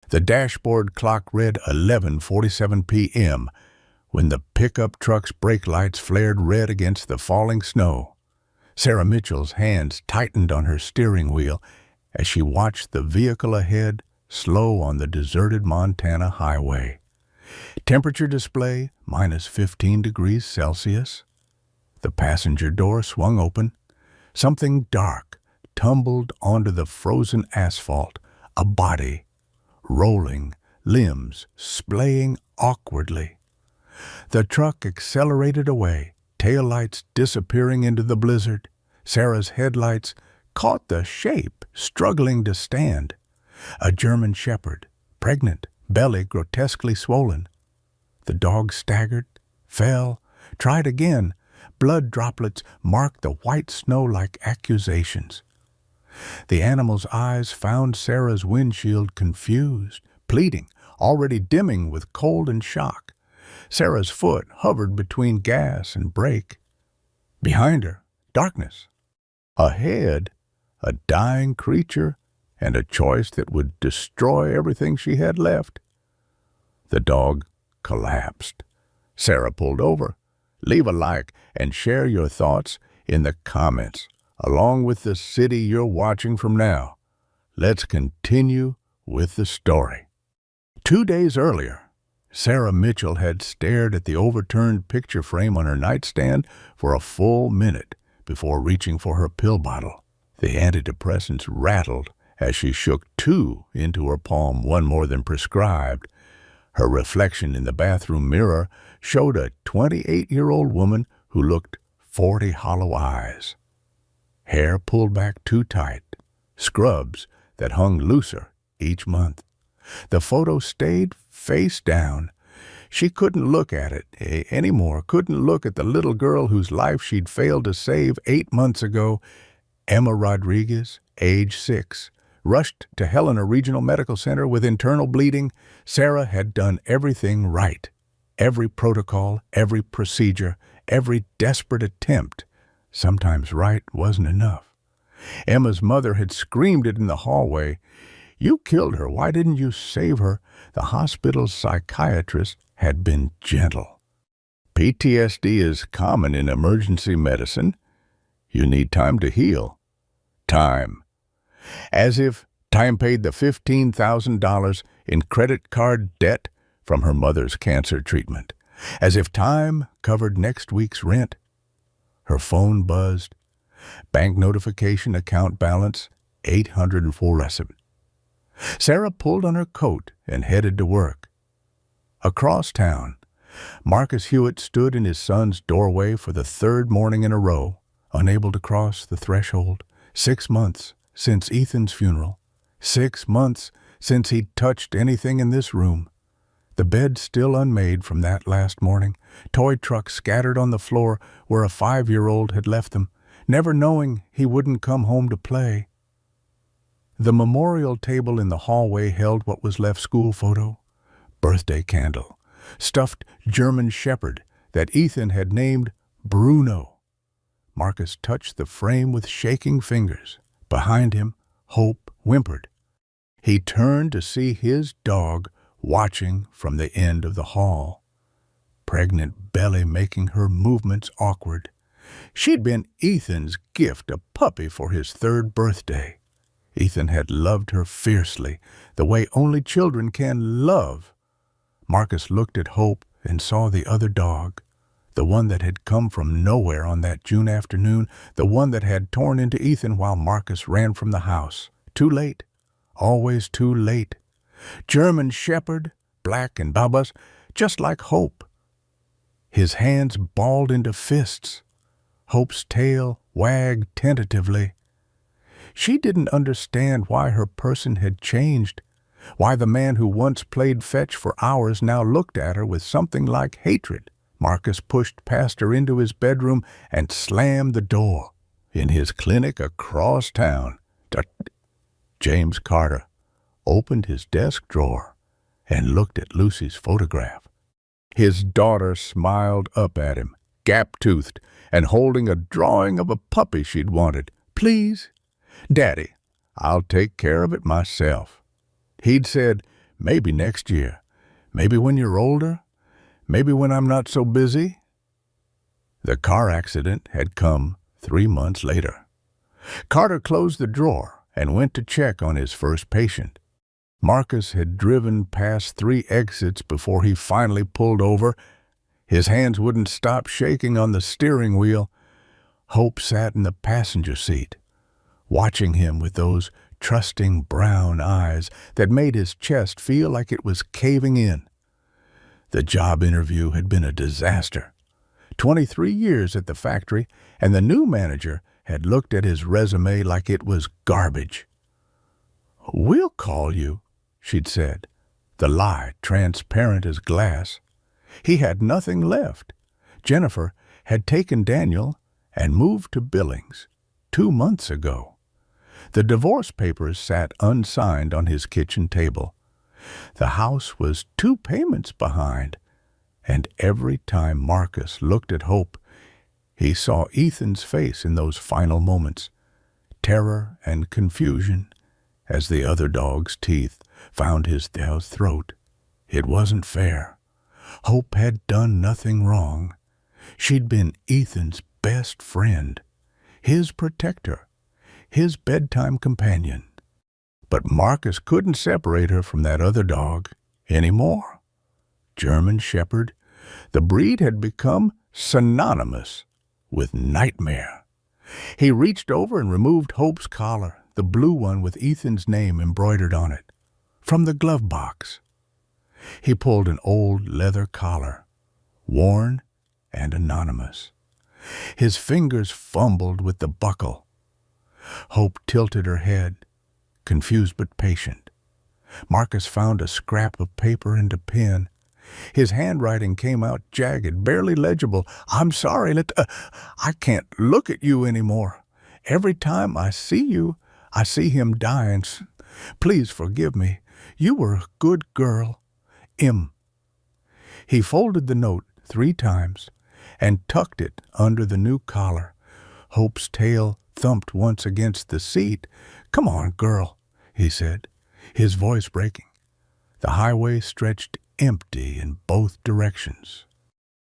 The dashboard clock read 11:47 p.m. when the pickup truck's brake lights flared red against the falling snow. Sarah Mitchell's hands tightened on her steering wheel as she watched the vehicle ahead slow on the deserted Montana highway. Temperature display -15 degrees Celsius. The passenger door swung open. Something dark tumbled onto the frozen asphalt, a body, rolling, limbs splaying awkwardly. The truck accelerated away, taillights disappearing into the blizzard. Sarah's headlights caught the shape, struggling to stand. A German shepherd, pregnant, belly grotesquely swollen. The dog staggered, fell, tried again. Blood droplets marked the white snow like accusations. The animal's eyes found Sarah's windshield confused, pleading, already dimming with cold and shock. Sarah's foot hovered between gas and brake. Behind her, darkness. Ahead, a dying creature and a choice that would destroy everything she had left. The dog collapsed. Sarah pulled over. Leave a like and share your thoughts in the comments, along with the city you're watching from now. Let's continue with the story. 2 days earlier, Sarah Mitchell had stared at the overturned picture frame on her nightstand for a full minute before reaching for her pill bottle. The antidepressants rattled as she shook 2 into her palm, one more than prescribed. Her reflection in the bathroom mirror showed a 28-year-old woman who looked 40 hollow eyes. Hair pulled back too tight, scrubs that hung looser each month. The photo stayed face down. She couldn't look at it anymore, couldn't look at the little girl whose life she'd failed to save 8 months ago. Emma Rodriguez, age 6. Rushed to Helena Regional Medical Center with internal bleeding. Sarah had done everything right. Every protocol, every procedure, every desperate attempt. Sometimes right wasn't enough. Emma's mother had screamed it in the hallway. "You killed her. Why didn't you save her?" The hospital's psychiatrist had been gentle. "PTSD is common in emergency medicine. You need time to heal." Time. As if time paid the $15,000 in credit card debt from her mother's cancer treatment. As if time covered next week's rent. Her phone buzzed. Bank notification, account balance, $804. Sarah pulled on her coat and headed to work. Across town, Marcus Hewitt stood in his son's doorway for the 3rd morning in a row, unable to cross the threshold. 6 months since Ethan's funeral. 6 months since he'd touched anything in this room. The bed still unmade from that last morning. Toy trucks scattered on the floor where a 5-year-old had left them, never knowing he wouldn't come home to play. The memorial table in the hallway held what was left school photo, birthday candle, stuffed German shepherd that Ethan had named Bruno. Marcus touched the frame with shaking fingers. Behind him, Hope whimpered. He turned to see his dog watching from the end of the hall, pregnant belly making her movements awkward. She'd been Ethan's gift, a puppy for his 3rd birthday. Ethan had loved her fiercely, the way only children can love. Marcus looked at Hope and saw the other dog, the one that had come from nowhere on that June afternoon, the one that had torn into Ethan while Marcus ran from the house. Too late. Always too late. German shepherd, black and babas, just like Hope. His hands balled into fists. Hope's tail wagged tentatively. She didn't understand why her person had changed, why the man who once played fetch for hours now looked at her with something like hatred. Marcus pushed past her into his bedroom and slammed the door. In his clinic across town, James Carter opened his desk drawer and looked at Lucy's photograph. His daughter smiled up at him, gap-toothed, and holding a drawing of a puppy she'd wanted. "Please, Daddy, I'll take care of it myself." He'd said, Maybe next year. Maybe when you're older. Maybe when I'm not so busy." The car accident had come 3 months later. Carter closed the drawer and went to check on his first patient. Marcus had driven past 3 exits before he finally pulled over. His hands wouldn't stop shaking on the steering wheel. Hope sat in the passenger seat, watching him with those trusting brown eyes that made his chest feel like it was caving in. The job interview had been a disaster. 23 years at the factory, and the new manager had looked at his resume like it was garbage. "We'll call you," she'd said, the lie transparent as glass. He had nothing left. Jennifer had taken Daniel and moved to Billings 2 months ago. The divorce papers sat unsigned on his kitchen table. The house was 2 payments behind, and every time Marcus looked at Hope, he saw Ethan's face in those final moments, terror and confusion, as the other dog's teeth found his throat. It wasn't fair. Hope had done nothing wrong. She'd been Ethan's best friend, his protector, his bedtime companion. But Marcus couldn't separate her from that other dog anymore. German Shepherd, the breed had become synonymous with nightmare. He reached over and removed Hope's collar, the blue one with Ethan's name embroidered on it, from the glove box. He pulled an old leather collar, worn and anonymous. His fingers fumbled with the buckle. Hope tilted her head, confused but patient. Marcus found a scrap of paper and a pen. His handwriting came out jagged, barely legible. "I'm sorry, I can't look at you anymore. Every time I see you, I see him dying. Please forgive me. You were a good girl. M." He folded the note 3 times and tucked it under the new collar. Hope's tail thumped once against the seat. "Come on, girl," he said, his voice breaking. The highway stretched empty in both directions.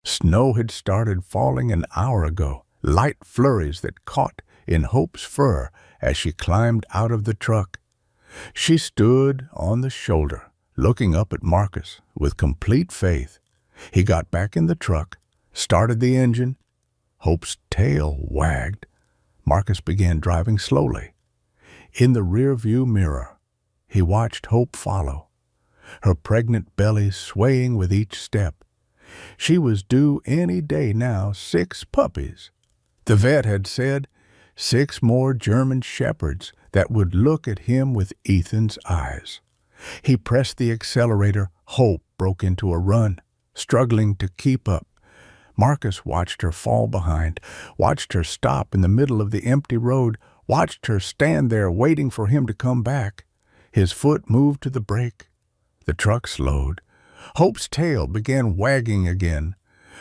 Snow had started falling an hour ago, light flurries that caught in Hope's fur as she climbed out of the truck. She stood on the shoulder, looking up at Marcus with complete faith. He got back in the truck, started the engine. Hope's tail wagged. Marcus began driving slowly. In the rearview mirror, he watched Hope follow, her pregnant belly swaying with each step. She was due any day now 6 puppies. The vet had said 6 more German Shepherds that would look at him with Ethan's eyes. He pressed the accelerator. Hope broke into a run, struggling to keep up. Marcus watched her fall behind, watched her stop in the middle of the empty road, watched her stand there waiting for him to come back. His foot moved to the brake. The truck slowed. Hope's tail began wagging again.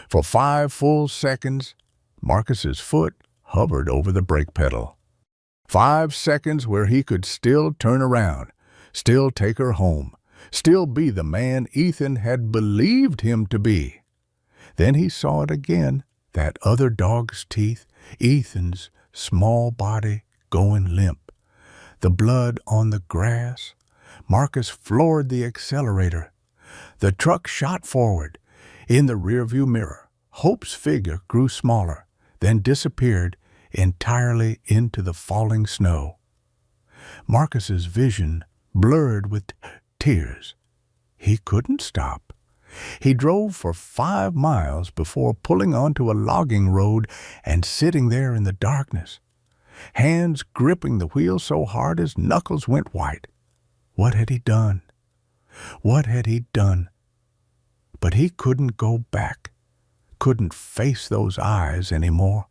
For 5 full seconds, Marcus's foot hovered over the brake pedal. 5 seconds where he could still turn around, still take her home, still be the man Ethan had believed him to be. Then he saw it again, that other dog's teeth, Ethan's small body going limp. The blood on the grass. Marcus floored the accelerator. The truck shot forward. In the rearview mirror, Hope's figure grew smaller, then disappeared entirely into the falling snow. Marcus's vision blurred with tears. He couldn't stop. He drove for 5 miles before pulling onto a logging road and sitting there in the darkness, hands gripping the wheel so hard his knuckles went white. What had he done? What had he done? But he couldn't go back, couldn't face those eyes anymore,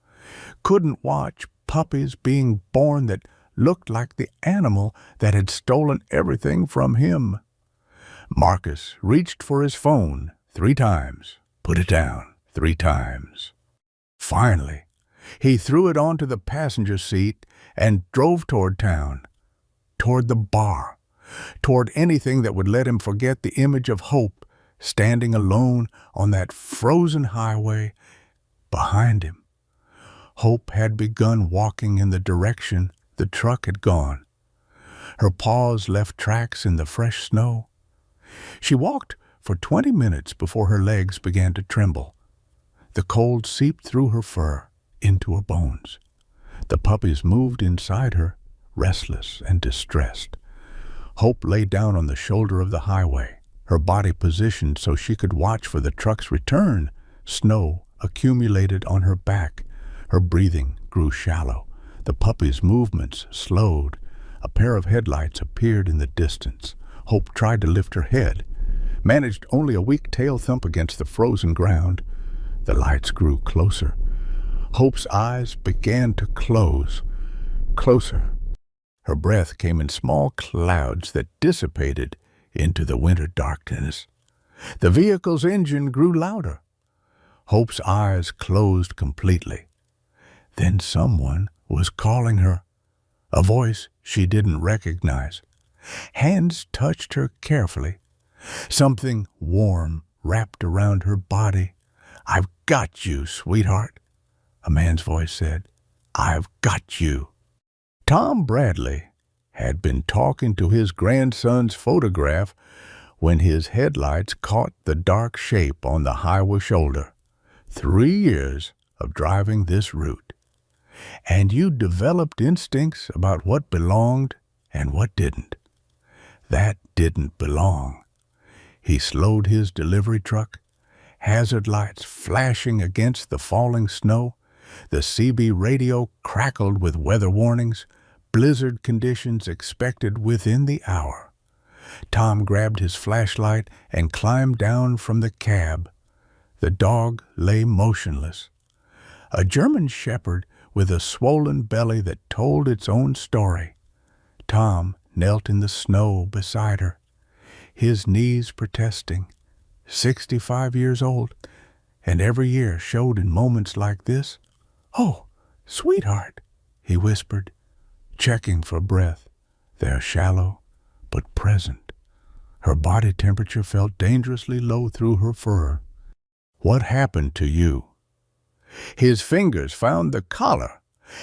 couldn't watch puppies being born that looked like the animal that had stolen everything from him. Marcus reached for his phone 3 times, put it down 3 times. Finally, he threw it onto the passenger seat and drove toward town, toward the bar, toward anything that would let him forget the image of Hope standing alone on that frozen highway behind him. Hope had begun walking in the direction the truck had gone. Her paws left tracks in the fresh snow. She walked for 20 minutes before her legs began to tremble. The cold seeped through her fur into her bones. The puppies moved inside her, restless and distressed. Hope lay down on the shoulder of the highway, her body positioned so she could watch for the truck's return. Snow accumulated on her back. Her breathing grew shallow. The puppy's movements slowed. A pair of headlights appeared in the distance. Hope tried to lift her head, managed only a weak tail thump against the frozen ground. The lights grew closer. Hope's eyes began to close. Closer. Her breath came in small clouds that dissipated into the winter darkness. The vehicle's engine grew louder. Hope's eyes closed completely. Then someone was calling her, a voice she didn't recognize. Hands touched her carefully. Something warm wrapped around her body. "I've got you, sweetheart," a man's voice said. "I've got you." Tom Bradley had been talking to his grandson's photograph when his headlights caught the dark shape on the highway shoulder. 3 years of driving this route. And you developed instincts about what belonged and what didn't. That didn't belong. He slowed his delivery truck, hazard lights flashing against the falling snow. The CB radio crackled with weather warnings, blizzard conditions expected within the hour. Tom grabbed his flashlight and climbed down from the cab. The dog lay motionless. A German shepherd with a swollen belly that told its own story. Tom knelt in the snow beside her, his knees protesting. 65 years old, and every year showed in moments like this. "Oh, sweetheart," he whispered, checking for breath. They're shallow, but present. Her body temperature felt dangerously low through her fur. "What happened to you?" His fingers found the collar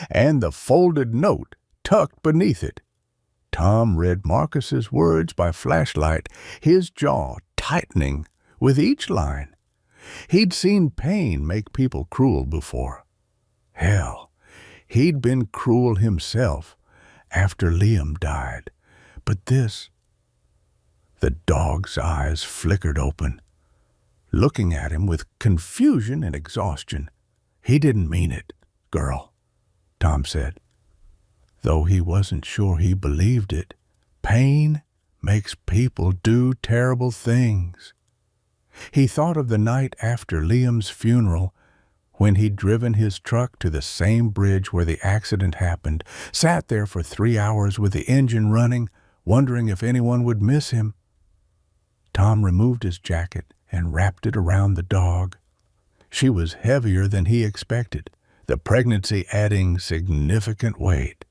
and the folded note tucked beneath it. Tom read Marcus's words by flashlight, his jaw tightening with each line. He'd seen pain make people cruel before. Hell, he'd been cruel himself after Liam died. But this... The dog's eyes flickered open, looking at him with confusion and exhaustion. "He didn't mean it, girl," Tom said, though he wasn't sure he believed it. Pain makes people do terrible things. He thought of the night after Liam's funeral, when he'd driven his truck to the same bridge where the accident happened, sat there for 3 hours with the engine running, wondering if anyone would miss him. Tom removed his jacket and wrapped it around the dog. She was heavier than he expected, the pregnancy adding significant weight.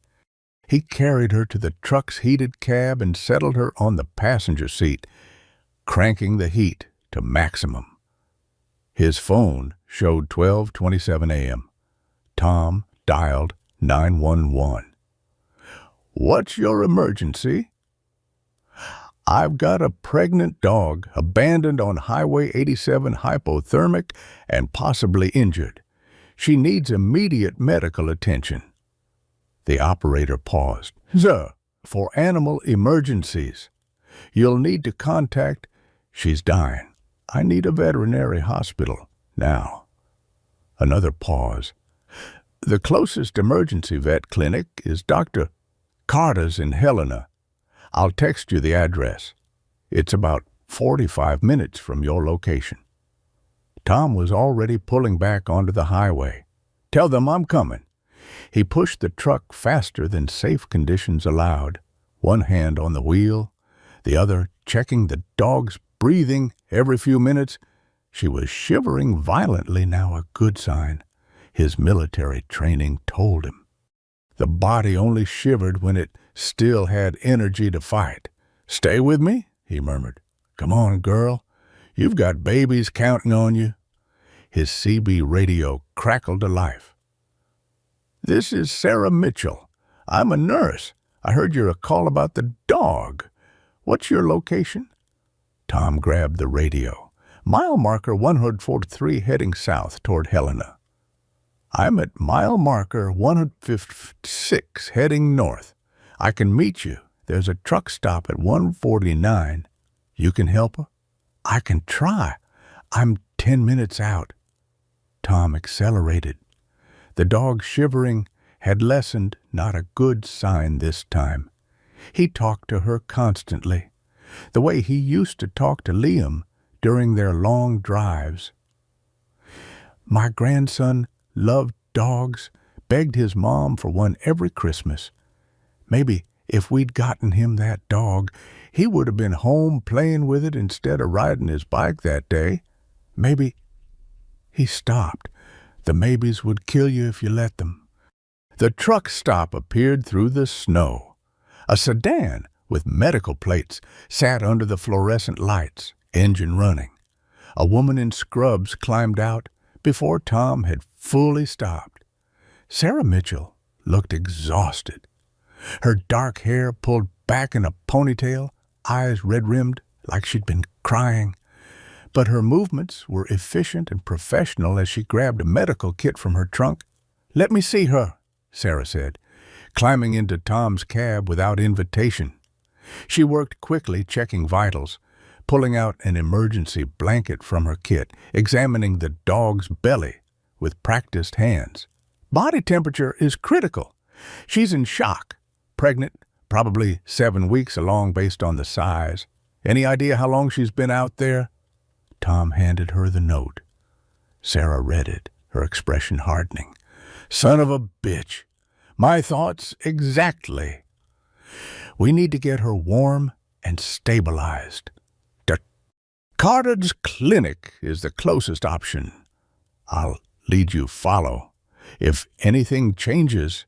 He carried her to the truck's heated cab and settled her on the passenger seat, cranking the heat to maximum. His phone showed 12:27 a.m. Tom dialed 911. "What's your emergency?" "I've got a pregnant dog abandoned on Highway 87, hypothermic and possibly injured. She needs immediate medical attention." The operator paused. "Sir, for animal emergencies, you'll need to contact..." "She's dying. I need a veterinary hospital now." Another pause. "The closest emergency vet clinic is Dr. Carter's in Helena. I'll text you the address. It's about 45 minutes from your location." Tom was already pulling back onto the highway. "Tell them I'm coming." He pushed the truck faster than safe conditions allowed, one hand on the wheel, the other checking the dog's breathing every few minutes. She was shivering violently now, a good sign. His military training told him. The body only shivered when it still had energy to fight. "Stay with me?" he murmured. "Come on, girl. You've got babies counting on you." His CB radio crackled to life. "This is Sarah Mitchell. I'm a nurse. I heard you're a call about the dog. What's your location?" Tom grabbed the radio. "Mile marker 143 heading south toward Helena." "I'm at mile marker 156 heading north. I can meet you. There's a truck stop at 149. You can help her?" "I can try. I'm 10 minutes out." Tom accelerated. The dog's shivering had lessened, not a good sign this time. He talked to her constantly, the way he used to talk to Liam during their long drives. "My grandson loved dogs, begged his mom for one every Christmas. Maybe if we'd gotten him that dog, he would have been home playing with it instead of riding his bike that day. Maybe—" He stopped. "The maybes would kill you if you let them." The truck stop appeared through the snow. A sedan with medical plates sat under the fluorescent lights, engine running. A woman in scrubs climbed out before Tom had fully stopped. Sarah Mitchell looked exhausted. Her dark hair pulled back in a ponytail, eyes red-rimmed like she'd been crying. But her movements were efficient and professional as she grabbed a medical kit from her trunk. "Let me see her," Sarah said, climbing into Tom's cab without invitation. She worked quickly, checking vitals, pulling out an emergency blanket from her kit, examining the dog's belly with practiced hands. "Body temperature is critical. She's in shock. Pregnant, probably 7 weeks along based on the size. Any idea how long she's been out there?" Tom handed her the note. Sarah read it, her expression hardening. "Son of a bitch. My thoughts exactly. We need to get her warm and stabilized. Carter's Clinic is the closest option. I'll lead you follow. If anything changes,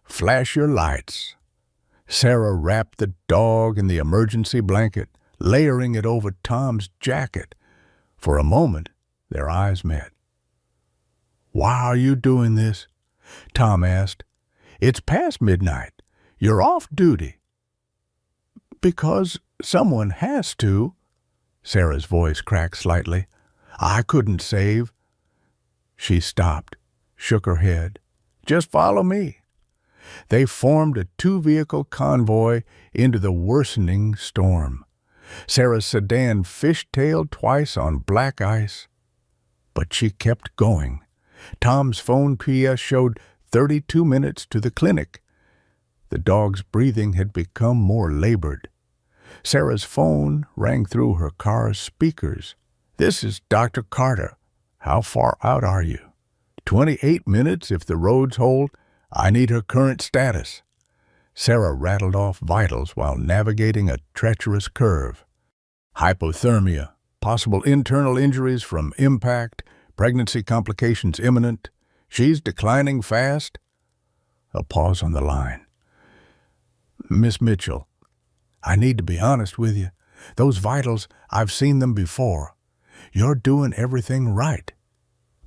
flash your lights." Sarah wrapped the dog in the emergency blanket, layering it over Tom's jacket. For a moment, their eyes met. "Why are you doing this?" Tom asked. "It's past midnight. You're off duty." "Because someone has to." Sarah's voice cracked slightly. "I couldn't save." She stopped, shook her head. "Just follow me." They formed a 2-vehicle convoy into the worsening storm. Sarah's sedan fishtailed twice on black ice. But she kept going. Tom's phone PS showed 32 minutes to the clinic. The dog's breathing had become more labored. Sarah's phone rang through her car's speakers. "This is Dr. Carter. How far out are you?" 28 minutes if the roads hold. I need her current status." Sarah rattled off vitals while navigating a treacherous curve. "Hypothermia, possible internal injuries from impact, pregnancy complications imminent. She's declining fast." A pause on the line. "Miss Mitchell, I need to be honest with you. Those vitals, I've seen them before. You're doing everything right.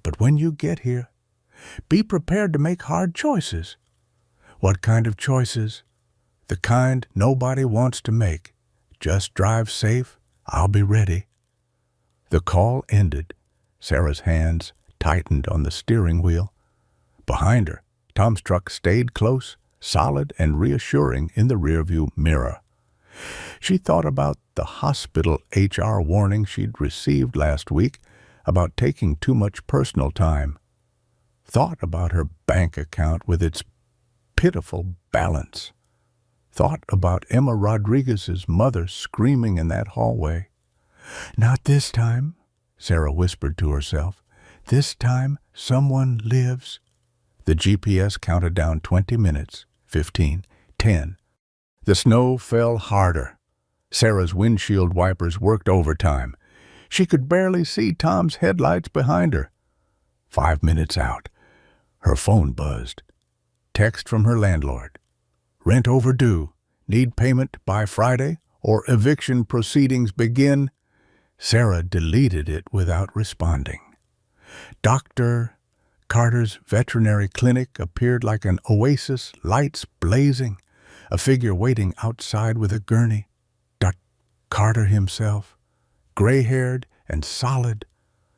But when you get here, be prepared to make hard choices." "What kind of choices?" "The kind nobody wants to make. Just drive safe. I'll be ready." The call ended. Sarah's hands tightened on the steering wheel. Behind her, Tom's truck stayed close, solid and reassuring in the rearview mirror. She thought about the hospital HR warning she'd received last week about taking too much personal time. Thought about her bank account with its pitiful balance. Thought about Emma Rodriguez's mother screaming in that hallway. "Not this time," Sarah whispered to herself. "This time someone lives." The GPS counted down 20 minutes, 15, 10. The snow fell harder. Sarah's windshield wipers worked overtime. She could barely see Tom's headlights behind her. 5 minutes out. Her phone buzzed. Text from her landlord. "Rent overdue. Need payment by Friday or eviction proceedings begin, Sarah deleted it without responding. Dr. Carter's veterinary clinic appeared like an oasis, lights blazing, a figure waiting outside with a gurney. Dr. Carter himself, gray-haired and solid,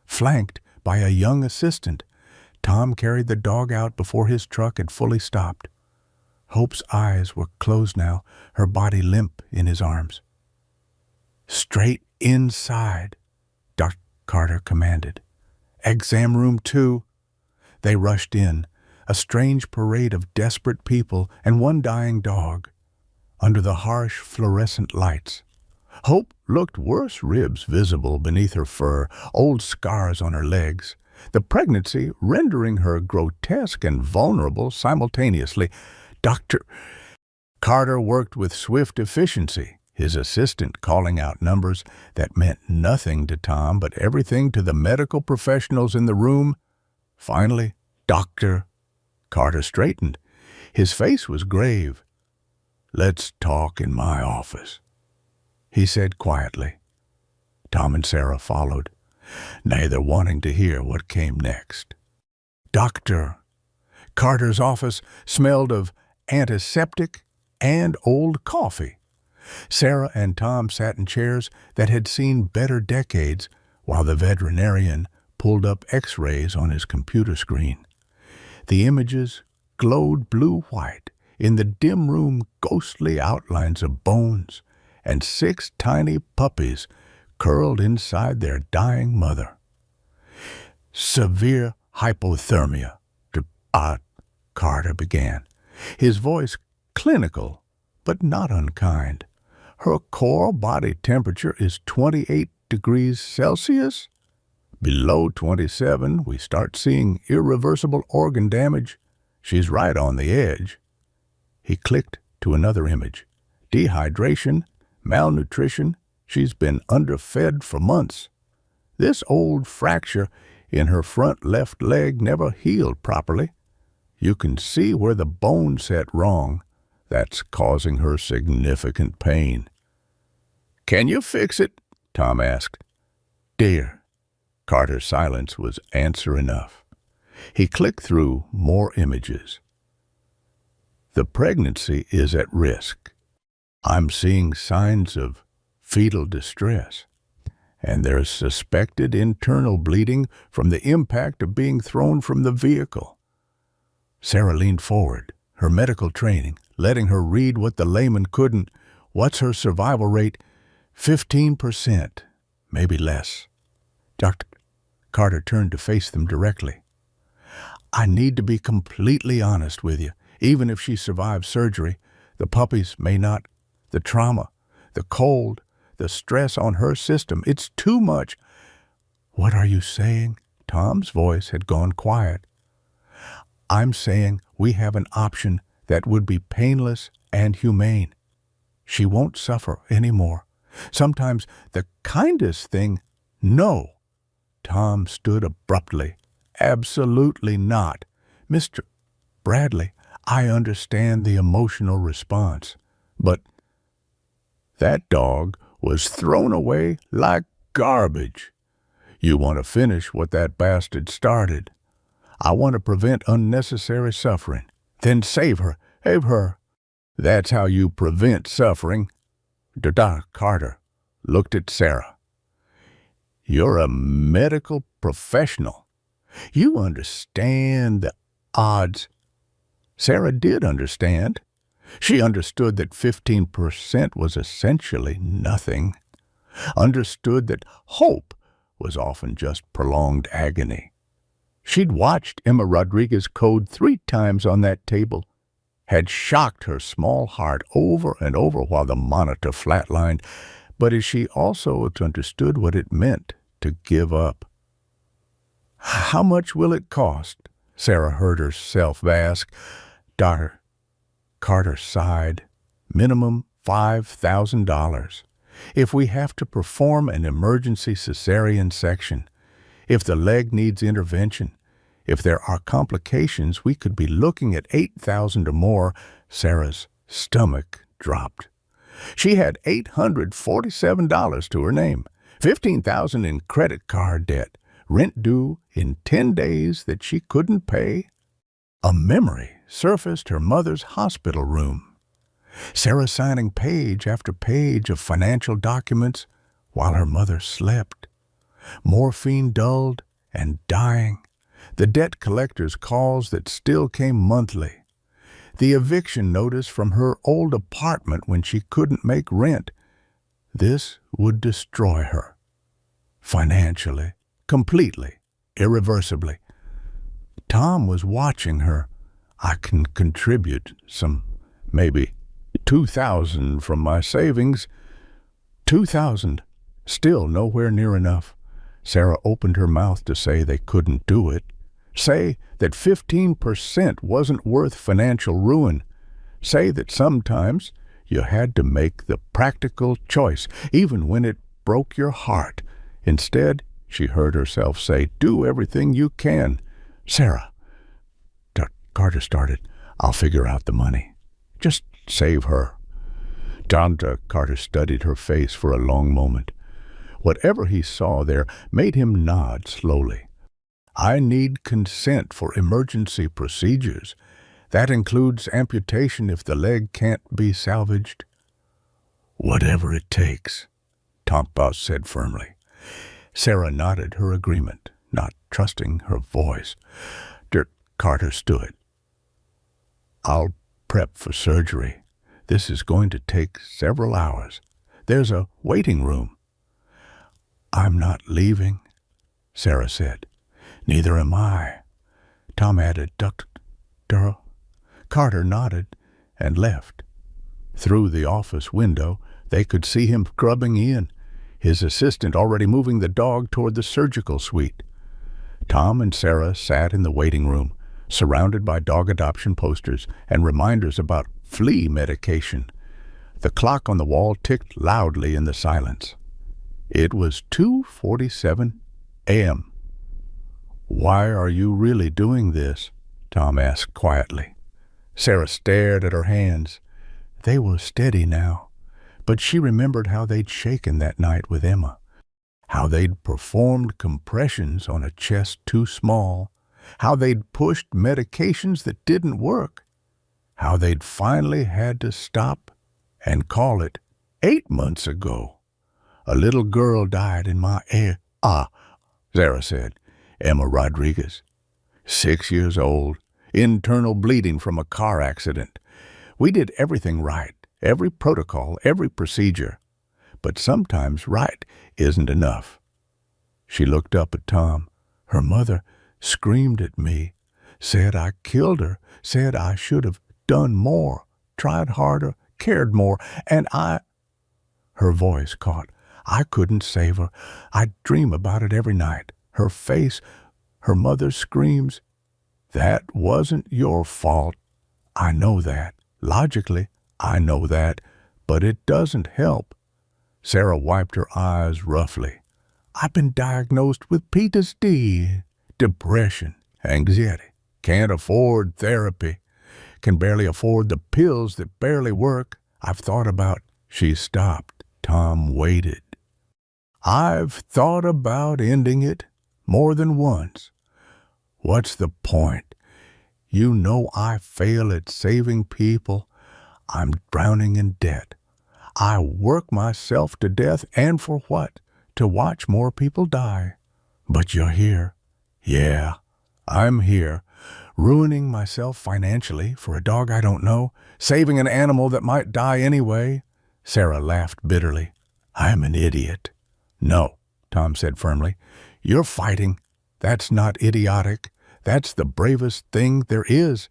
flanked by a young assistant. Tom carried the dog out before his truck had fully stopped. Hope's eyes were closed now, her body limp in his arms. "Straight inside," Dr. Carter commanded. "Exam room 2. They rushed in, a strange parade of desperate people and one dying dog, under the harsh fluorescent lights. Hope looked worse, ribs visible beneath her fur, old scars on her legs, the pregnancy rendering her grotesque and vulnerable simultaneously. Dr. Carter worked with swift efficiency, his assistant calling out numbers that meant nothing to Tom but everything to the medical professionals in the room. Finally, Dr. Carter straightened. His face was grave. "Let's talk in my office," he said quietly. Tom and Sarah followed, neither wanting to hear what came next. Dr. Carter's office smelled of antiseptic and old coffee. Sarah and Tom sat in chairs that had seen better decades, while the veterinarian pulled up X-rays on his computer screen. The images glowed blue-white in the dim room, ghostly outlines of bones and 6 tiny puppies curled inside their dying mother. "Severe hypothermia," Carter began, his voice clinical but not unkind. "Her core body temperature is 28 degrees Celsius. Below 27, we start seeing irreversible organ damage. She's right on the edge." He clicked to another image. "Dehydration, malnutrition, she's been underfed for months. This old fracture in her front left leg never healed properly. You can see where the bone set wrong. That's causing her significant pain." "Can you fix it?" Tom asked. "Dear." Carter's silence was answer enough. He clicked through more images. "The pregnancy is at risk. I'm seeing signs of fetal distress, and there's suspected internal bleeding from the impact of being thrown from the vehicle." Sarah leaned forward, her medical training letting her read what the layman couldn't. "What's her survival rate?" 15%, maybe less. Dr. Carter turned to face them directly. "I need to be completely honest with you. Even if she survives surgery, the puppies may not. The trauma, the cold, the stress on her system, it's too much." "What are you saying?" Tom's voice had gone quiet. "I'm saying we have an option that would be painless and humane. She won't suffer anymore. Sometimes the kindest thing—" "No." Tom stood abruptly. "Absolutely not. Mr. Bradley, I understand the emotional response, but that dog was thrown away like garbage. You want to finish what that bastard started. I want to prevent unnecessary suffering. Then save her. Save her. That's how you prevent suffering." Dr. Carter looked at Sarah. "You're a medical professional. You understand the odds." Sarah did understand. She understood that 15% was essentially nothing. Understood that hope was often just prolonged agony. She'd watched Emma Rodriguez code 3 times on that table, had shocked her small heart over and over while the monitor flatlined, but as she also understood what it meant to give up. "How much will it cost?" Sarah heard herself ask. Dr. Carter sighed. "Minimum $5,000. If we have to perform an emergency cesarean section, if the leg needs intervention, if there are complications, we could be looking at $8,000 or more." Sarah's stomach dropped. She had $847 to her name, $15,000 in credit card debt, rent due in 10 days that she couldn't pay. A memory surfaced her mother's hospital room. Sarah signing page after page of financial documents while her mother slept. Morphine dulled and dying. The debt collector's calls that still came monthly. The eviction notice from her old apartment when she couldn't make rent. This would destroy her. Financially, completely, irreversibly. Tom was watching her. I can contribute some, maybe $2,000 from my savings. $2,000. Still nowhere near enough. Sarah opened her mouth to say they couldn't do it. Say that 15% wasn't worth financial ruin. Say that sometimes you had to make the practical choice, even when it broke your heart. Instead, she heard herself say, "Do everything you can." "Sarah," Carter started, "I'll figure out the money. Just save her." Carter studied her face for a long moment. Whatever he saw there made him nod slowly. "I need consent for emergency procedures. That includes amputation if the leg can't be salvaged." "Whatever it takes," Tom said firmly. Sarah nodded her agreement, not trusting her voice. Carter stood. "I'll prep for surgery. This is going to take several hours. There's a waiting room." "I'm not leaving," Sarah said. "Neither am I," Tom added. "Dr. Carter nodded and left. Through the office window, they could see him scrubbing in, his assistant already moving the dog toward the surgical suite. Tom and Sarah sat in the waiting room, surrounded by dog adoption posters and reminders about flea medication. The clock on the wall ticked loudly in the silence. It was 2:47 a.m. "Why are you really doing this?" Tom asked quietly. Sarah stared at her hands. They were steady now, but she remembered how they'd shaken that night with Emma, how they'd performed compressions on a chest too small, how they'd pushed medications that didn't work, how they'd finally had to stop and call it 8 months ago. "A little girl died in my Sarah said. "Emma Rodriguez. 6 years old, internal bleeding from a car accident. We did everything right, every protocol, every procedure. But sometimes right isn't enough." She looked up at Tom. "Her mother screamed at me, said I killed her, said I should have done more, tried harder, cared more, and I—" Her voice caught. "I couldn't save her. I dream about it every night. Her face, her mother's screams. That wasn't your fault. I know that. Logically, I know that. But it doesn't help." Sarah wiped her eyes roughly. "I've been diagnosed with PTSD, depression, anxiety. Can't afford therapy. Can barely afford the pills that barely work. I've thought about—" She stopped. Tom waited. "I've thought about ending it more than once. What's the point? You know I fail at saving people. I'm drowning in debt. I work myself to death, and for what? To watch more people die. But you're here. Yeah, I'm here, ruining myself financially for a dog I don't know, saving an animal that might die anyway." Sarah laughed bitterly. "I'm an idiot." "No," Tom said firmly. "You're fighting. That's not idiotic. That's the bravest thing there is."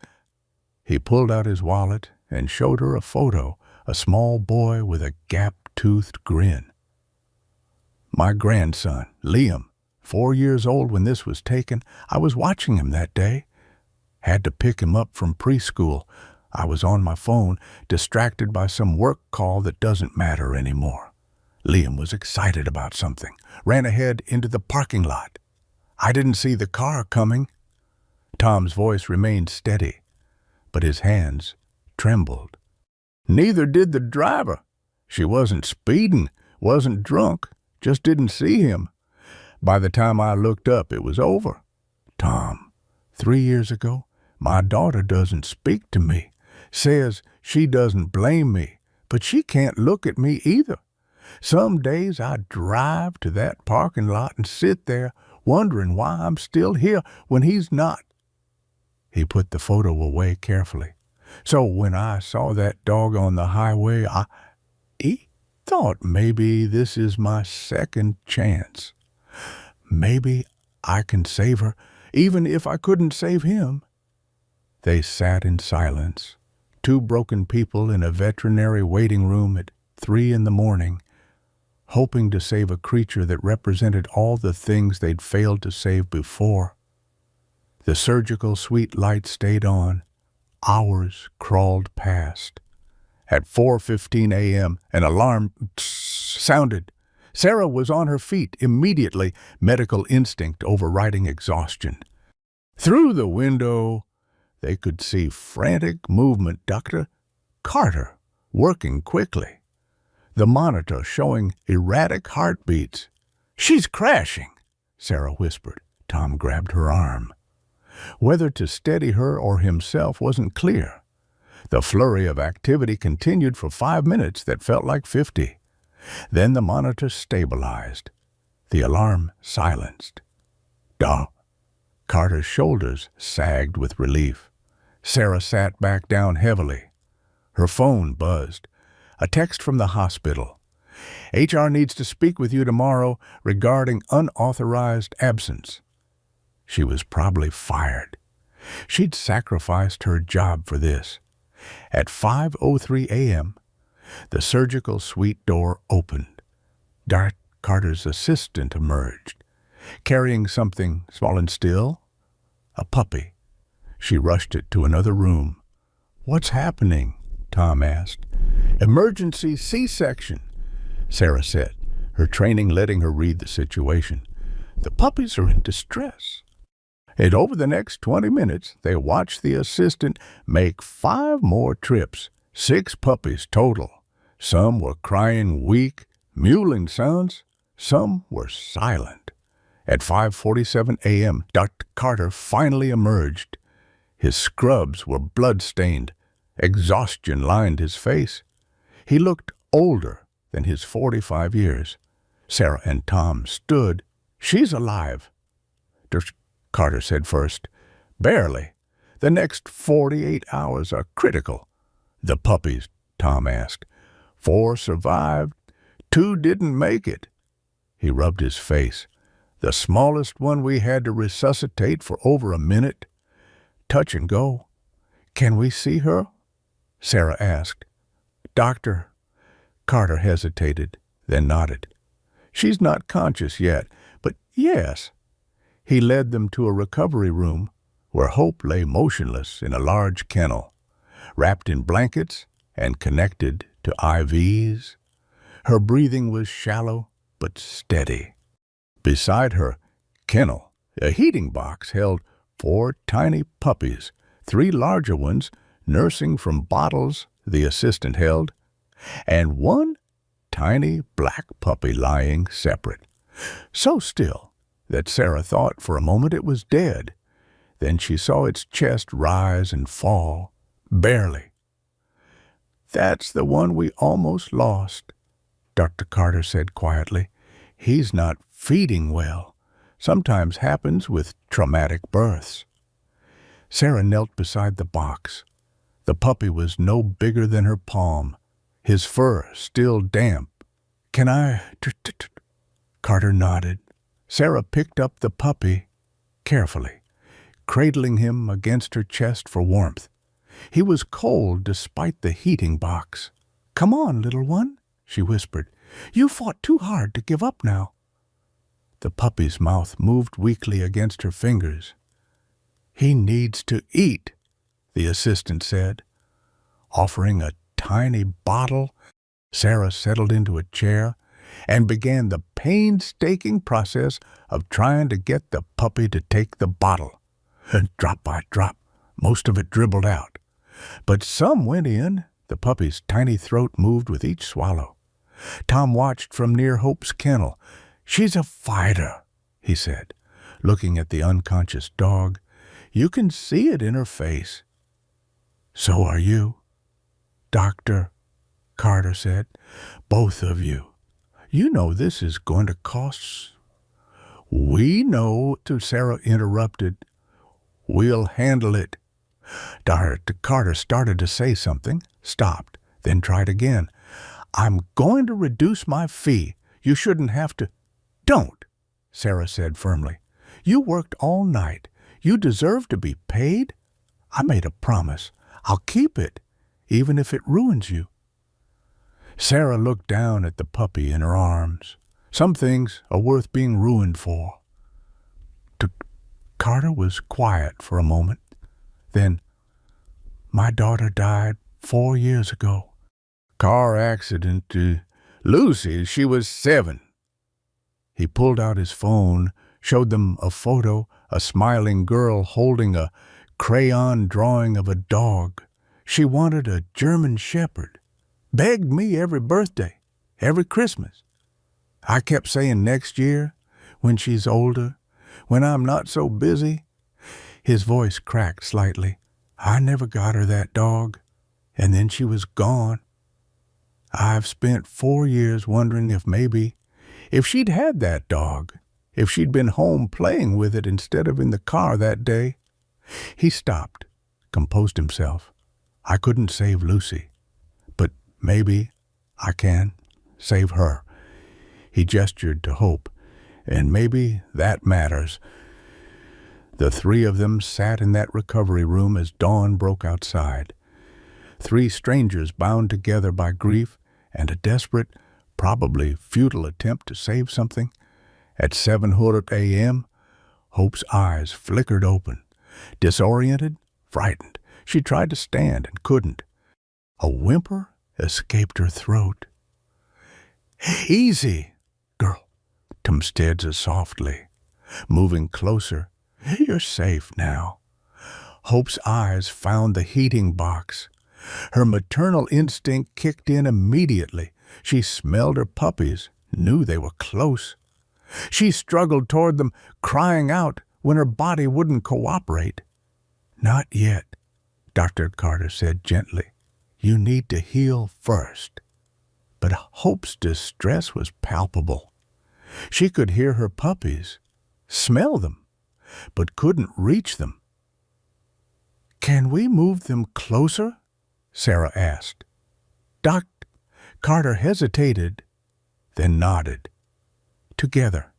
He pulled out his wallet and showed her a photo, a small boy with a gap-toothed grin. "My grandson, Liam, 4 years old when this was taken. I was watching him that day. Had to pick him up from preschool. I was on my phone, distracted by some work call that doesn't matter anymore. Liam was excited about something, ran ahead into the parking lot. I didn't see the car coming." Tom's voice remained steady, but his hands trembled. "Neither did the driver. She wasn't speeding, wasn't drunk, just didn't see him. By the time I looked up, it was over. Tom, 3 years ago, my daughter doesn't speak to me, says she doesn't blame me, but she can't look at me either. Some days I drive to that parking lot and sit there wondering why I'm still here when he's not. He put the photo away carefully. So when I saw that dog on the highway, I thought maybe this is my second chance. Maybe I can save her, even if I couldn't save him. They sat in silence, two broken people in a veterinary waiting room at 3 a.m, hoping to save a creature that represented all the things they'd failed to save before. The surgical suite light stayed on. Hours crawled past. At 4:15 a.m., an alarm sounded. Sarah was on her feet immediately, medical instinct overriding exhaustion. Through the window, they could see frantic movement. Dr. Carter working quickly. The monitor showing erratic heartbeats. "She's crashing," Sarah whispered. Tom grabbed her arm. Whether to steady her or himself wasn't clear. The flurry of activity continued for 5 minutes that felt like 50. Then the monitor stabilized. The alarm silenced. Duh. Carter's shoulders sagged with relief. Sarah sat back down heavily. Her phone buzzed. A text from the hospital. "HR needs to speak with you tomorrow regarding unauthorized absence." She was probably fired. She'd sacrificed her job for this. At 5:03 a.m., the surgical suite door opened. Dart Carter's assistant emerged, carrying something small and still, a puppy. She rushed it to another room. "What's happening?" Tom asked. "Emergency C-section," Sarah said, her training letting her read the situation. "The puppies are in distress." And over the next 20 minutes, they watched the assistant make 5 more trips, 6 puppies total. Some were crying weak, mewling sounds. Some were silent. At 5:47 a.m., Dr. Carter finally emerged. His scrubs were blood-stained. Exhaustion lined his face. He looked older than his 45 years. Sarah and Tom stood. "She's alive," Dr. Carter said first. "Barely. The next 48 hours are critical." "The puppies?" Tom asked. 4 survived. 2 didn't make it." He rubbed his face. "The smallest one we had to resuscitate for over a minute. Touch and go." "Can we see her?" Sarah asked. "Doctor." Carter hesitated, then nodded. "She's not conscious yet, but yes." He led them to a recovery room where Hope lay motionless in a large kennel, wrapped in blankets and connected to IVs. Her breathing was shallow but steady. Beside her kennel, a heating box held 4 tiny puppies, 3 larger ones nursing from bottles the assistant held, and 1 tiny black puppy lying separate. So still that Sarah thought for a moment it was dead. Then she saw its chest rise and fall, barely. "That's the one we almost lost," Dr. Carter said quietly. "He's not feeding well. Sometimes happens with traumatic births." Sarah knelt beside the box. The puppy was no bigger than her palm, his fur still damp. "Can I?" Carter nodded. Sarah picked up the puppy carefully, cradling him against her chest for warmth. He was cold despite the heating box. "Come on, little one," she whispered. "You fought too hard to give up now." The puppy's mouth moved weakly against her fingers. "He needs to eat," the assistant said. Offering a tiny bottle, Sarah settled into a chair and began the painstaking process of trying to get the puppy to take the bottle. Drop by drop, most of it dribbled out. But some went in. The puppy's tiny throat moved with each swallow. Tom watched from near Hope's kennel. "She's a fighter," he said, looking at the unconscious dog. "You can see it in her face." "So are you, Doctor," Carter said. "Both of you. You know this is going to cost—" "We know," Sarah interrupted. "We'll handle it." Dr. Carter started to say something, stopped, then tried again. "I'm going to reduce my fee. You shouldn't have to—" "Don't," Sarah said firmly. "You worked all night. You deserve to be paid. I made a promise. I'll keep it, even if it ruins you." Sarah looked down at the puppy in her arms. Some things are worth being ruined for. Carter was quiet for a moment. Then, "My daughter died 4 years ago. Car accident. Lucy, she was 7. He pulled out his phone, showed them a photo, a smiling girl holding a crayon drawing of a dog. She wanted a German shepherd. Begged me every birthday, every Christmas. I kept saying next year, when she's older, when I'm not so busy." His voice cracked slightly. "I never got her that dog, and then she was gone. I've spent 4 years wondering if she'd had that dog, if she'd been home playing with it instead of in the car that day." He stopped, composed himself. "I couldn't save Lucy, but maybe I can save her." He gestured to Hope, "and maybe that matters." The 3 of them sat in that recovery room as dawn broke outside. 3 strangers bound together by grief and a desperate, probably futile attempt to save something. At 7:00 a.m., Hope's eyes flickered open. Disoriented, frightened, she tried to stand and couldn't. A whimper escaped her throat. "Easy, girl," Tom said softly, moving closer. "You're safe now." Hope's eyes found the heating box. Her maternal instinct kicked in immediately. She smelled her puppies, knew they were close. She struggled toward them, crying out when her body wouldn't cooperate. "Not yet," Dr. Carter said gently. "You need to heal first." But Hope's distress was palpable. She could hear her puppies, smell them, but couldn't reach them. "Can we move them closer?" Sarah asked. Dr. Carter hesitated, then nodded. Together,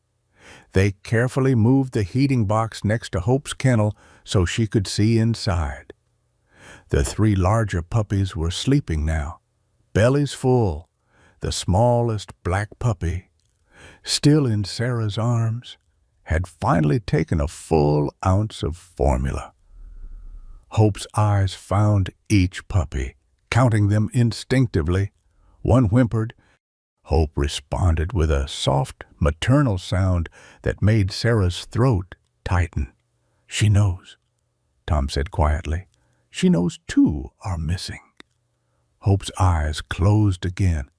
they carefully moved the heating box next to Hope's kennel so she could see inside. The 3 larger puppies were sleeping now, bellies full, the smallest black puppy, still in Sarah's arms, had finally taken a full ounce of formula. Hope's eyes found each puppy, counting them instinctively. One whimpered. Hope responded with a soft, maternal sound that made Sarah's throat tighten. "She knows," Tom said quietly. "She knows 2 are missing." Hope's eyes closed again,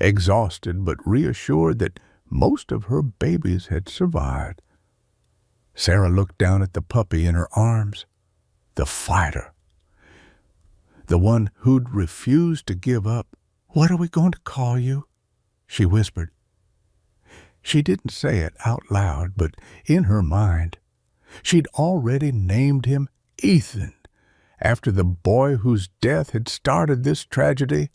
exhausted but reassured that most of her babies had survived. Sarah looked down at the puppy in her arms. The fighter. The one who'd refused to give up. "What are we going to call you?" she whispered. She didn't say it out loud, but in her mind. She'd already named him Ethan, after the boy whose death had started this tragedy.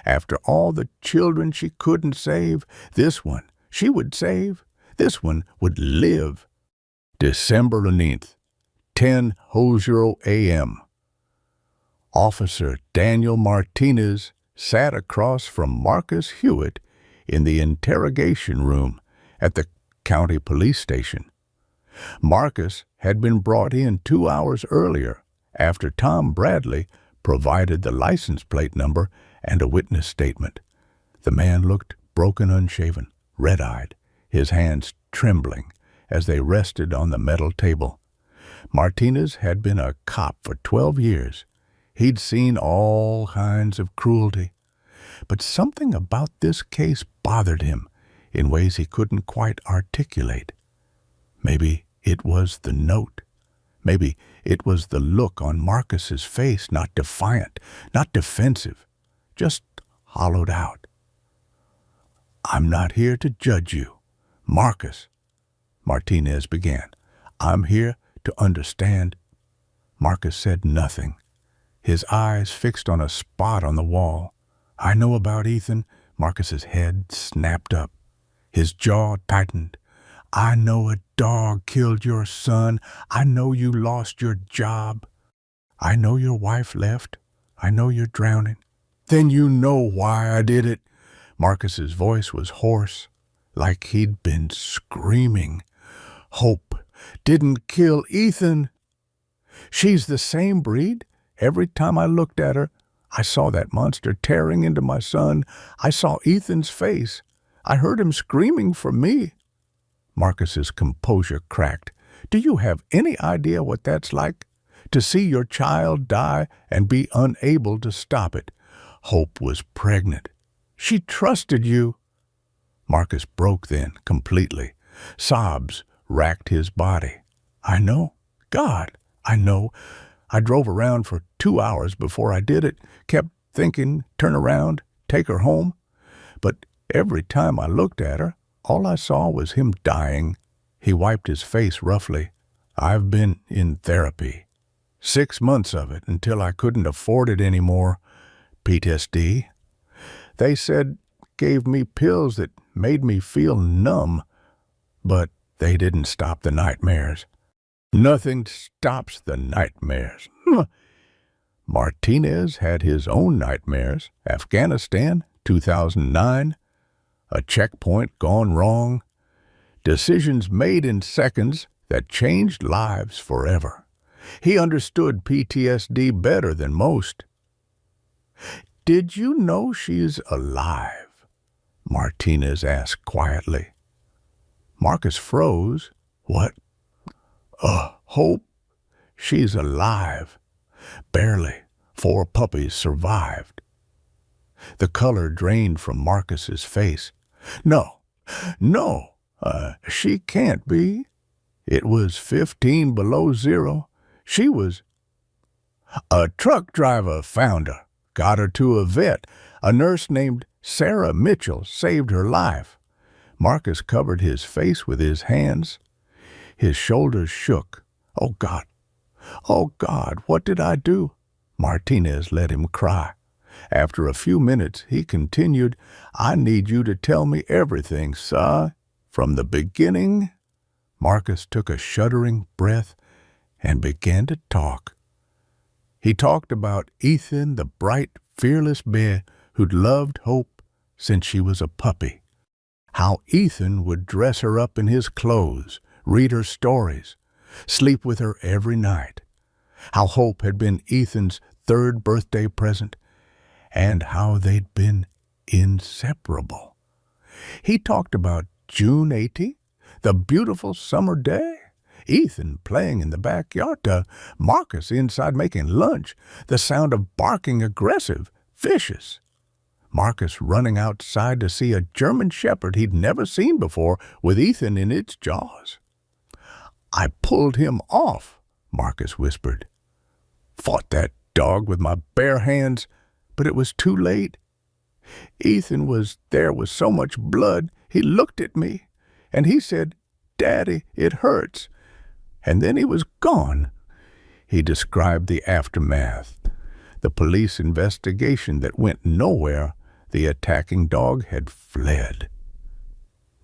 After all the children she couldn't save, this one she would save. This one would live. December 9th, 10:00 a.m. Officer Daniel Martinez sat across from Marcus Hewitt in the interrogation room at the county police station. Marcus had been brought in 2 hours earlier after Tom Bradley provided the license plate number and a witness statement. The man looked broken, unshaven, red-eyed, his hands trembling as they rested on the metal table. Martinez had been a cop for 12 years. He'd seen all kinds of cruelty. But something about this case bothered him in ways he couldn't quite articulate. Maybe it was the note. Maybe it was the look on Marcus's face, not defiant, not defensive, just hollowed out. "I'm not here to judge you, Marcus," Martinez began. "I'm here to understand." Marcus said nothing, his eyes fixed on a spot on the wall. "I know about Ethan." Marcus's head snapped up. His jaw tightened. "I know a dog killed your son. I know you lost your job. I know your wife left. I know you're drowning." "Then you know why I did it." Marcus's voice was hoarse, like he'd been screaming. "Hope didn't kill Ethan. She's the same breed. Every time I looked at her, I saw that monster tearing into my son. I saw Ethan's face. I heard him screaming for me." Marcus's composure cracked. "Do you have any idea what that's like? To see your child die and be unable to stop it. Hope was pregnant. She trusted you." Marcus broke then, completely. Sobs racked his body. "I know. God, I know. I drove around for 2 hours before I did it, kept thinking, turn around, take her home. But every time I looked at her, all I saw was him dying." He wiped his face roughly. "I've been in therapy. 6 months of it until I couldn't afford it anymore. PTSD. They said gave me pills that made me feel numb, but they didn't stop the nightmares. Nothing stops the nightmares." Martinez had his own nightmares. Afghanistan, 2009. A checkpoint gone wrong. Decisions made in seconds that changed lives forever. He understood PTSD better than most. "Did you know she's alive?" Martinez asked quietly. Marcus froze. "What?" Hope. She's alive. Barely. 4 puppies survived." The color drained from Marcus's face. No, she can't be. It was 15 below zero. She was... A truck driver found her, got her to a vet. A nurse named Sarah Mitchell saved her life." Marcus covered his face with his hands. His shoulders shook. "Oh, God. Oh, God, what did I do?" Martinez let him cry. After a few minutes, he continued, "I need you to tell me everything, sah, from the beginning." Marcus took a shuddering breath and began to talk. He talked about Ethan, the bright, fearless bear who'd loved Hope since she was a puppy. How Ethan would dress her up in his clothes, read her stories, sleep with her every night. How Hope had been Ethan's 3rd birthday present, and how they'd been inseparable. He talked about June 80, the beautiful summer day, Ethan playing in the backyard, Marcus inside making lunch, the sound of barking aggressive, vicious. Marcus running outside to see a German shepherd he'd never seen before with Ethan in its jaws. "I pulled him off," Marcus whispered. "Fought that dog with my bare hands, but it was too late. Ethan was there with so much blood, he looked at me, and he said, 'Daddy, it hurts.' And then he was gone." He described the aftermath, the police investigation that went nowhere. The attacking dog had fled.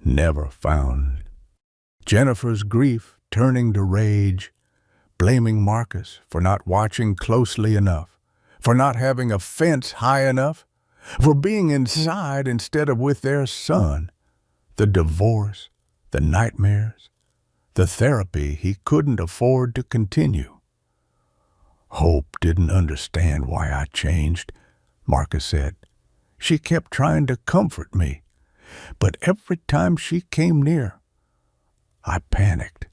Never found. Jennifer's grief turning to rage, blaming Marcus for not watching closely enough, for not having a fence high enough, for being inside instead of with their son. The divorce, the nightmares, the therapy he couldn't afford to continue. "Hope didn't understand why I changed," Marcus said. "She kept trying to comfort me, but every time she came near, I panicked,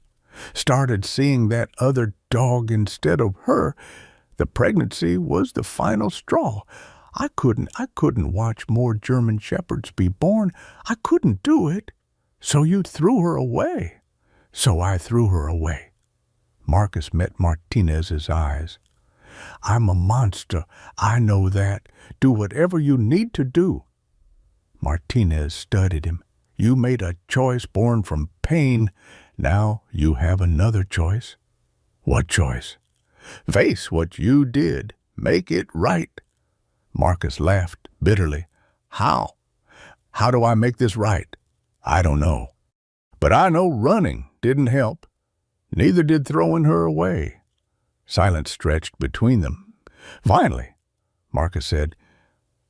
started seeing that other dog instead of her. The pregnancy was the final straw. I couldn't watch more German shepherds be born. I couldn't do it. So you threw her away. So I threw her away. Marcus met Martinez's eyes. I'm a monster. I know that. Do whatever you need to do. Martinez studied him. You made a choice born from pain. Now you have another choice. What choice? Face what you did. Make it right. Marcus laughed bitterly. How? How do I make this right? I don't know. But I know running didn't help. Neither did throwing her away. Silence stretched between them. Finally, Marcus said,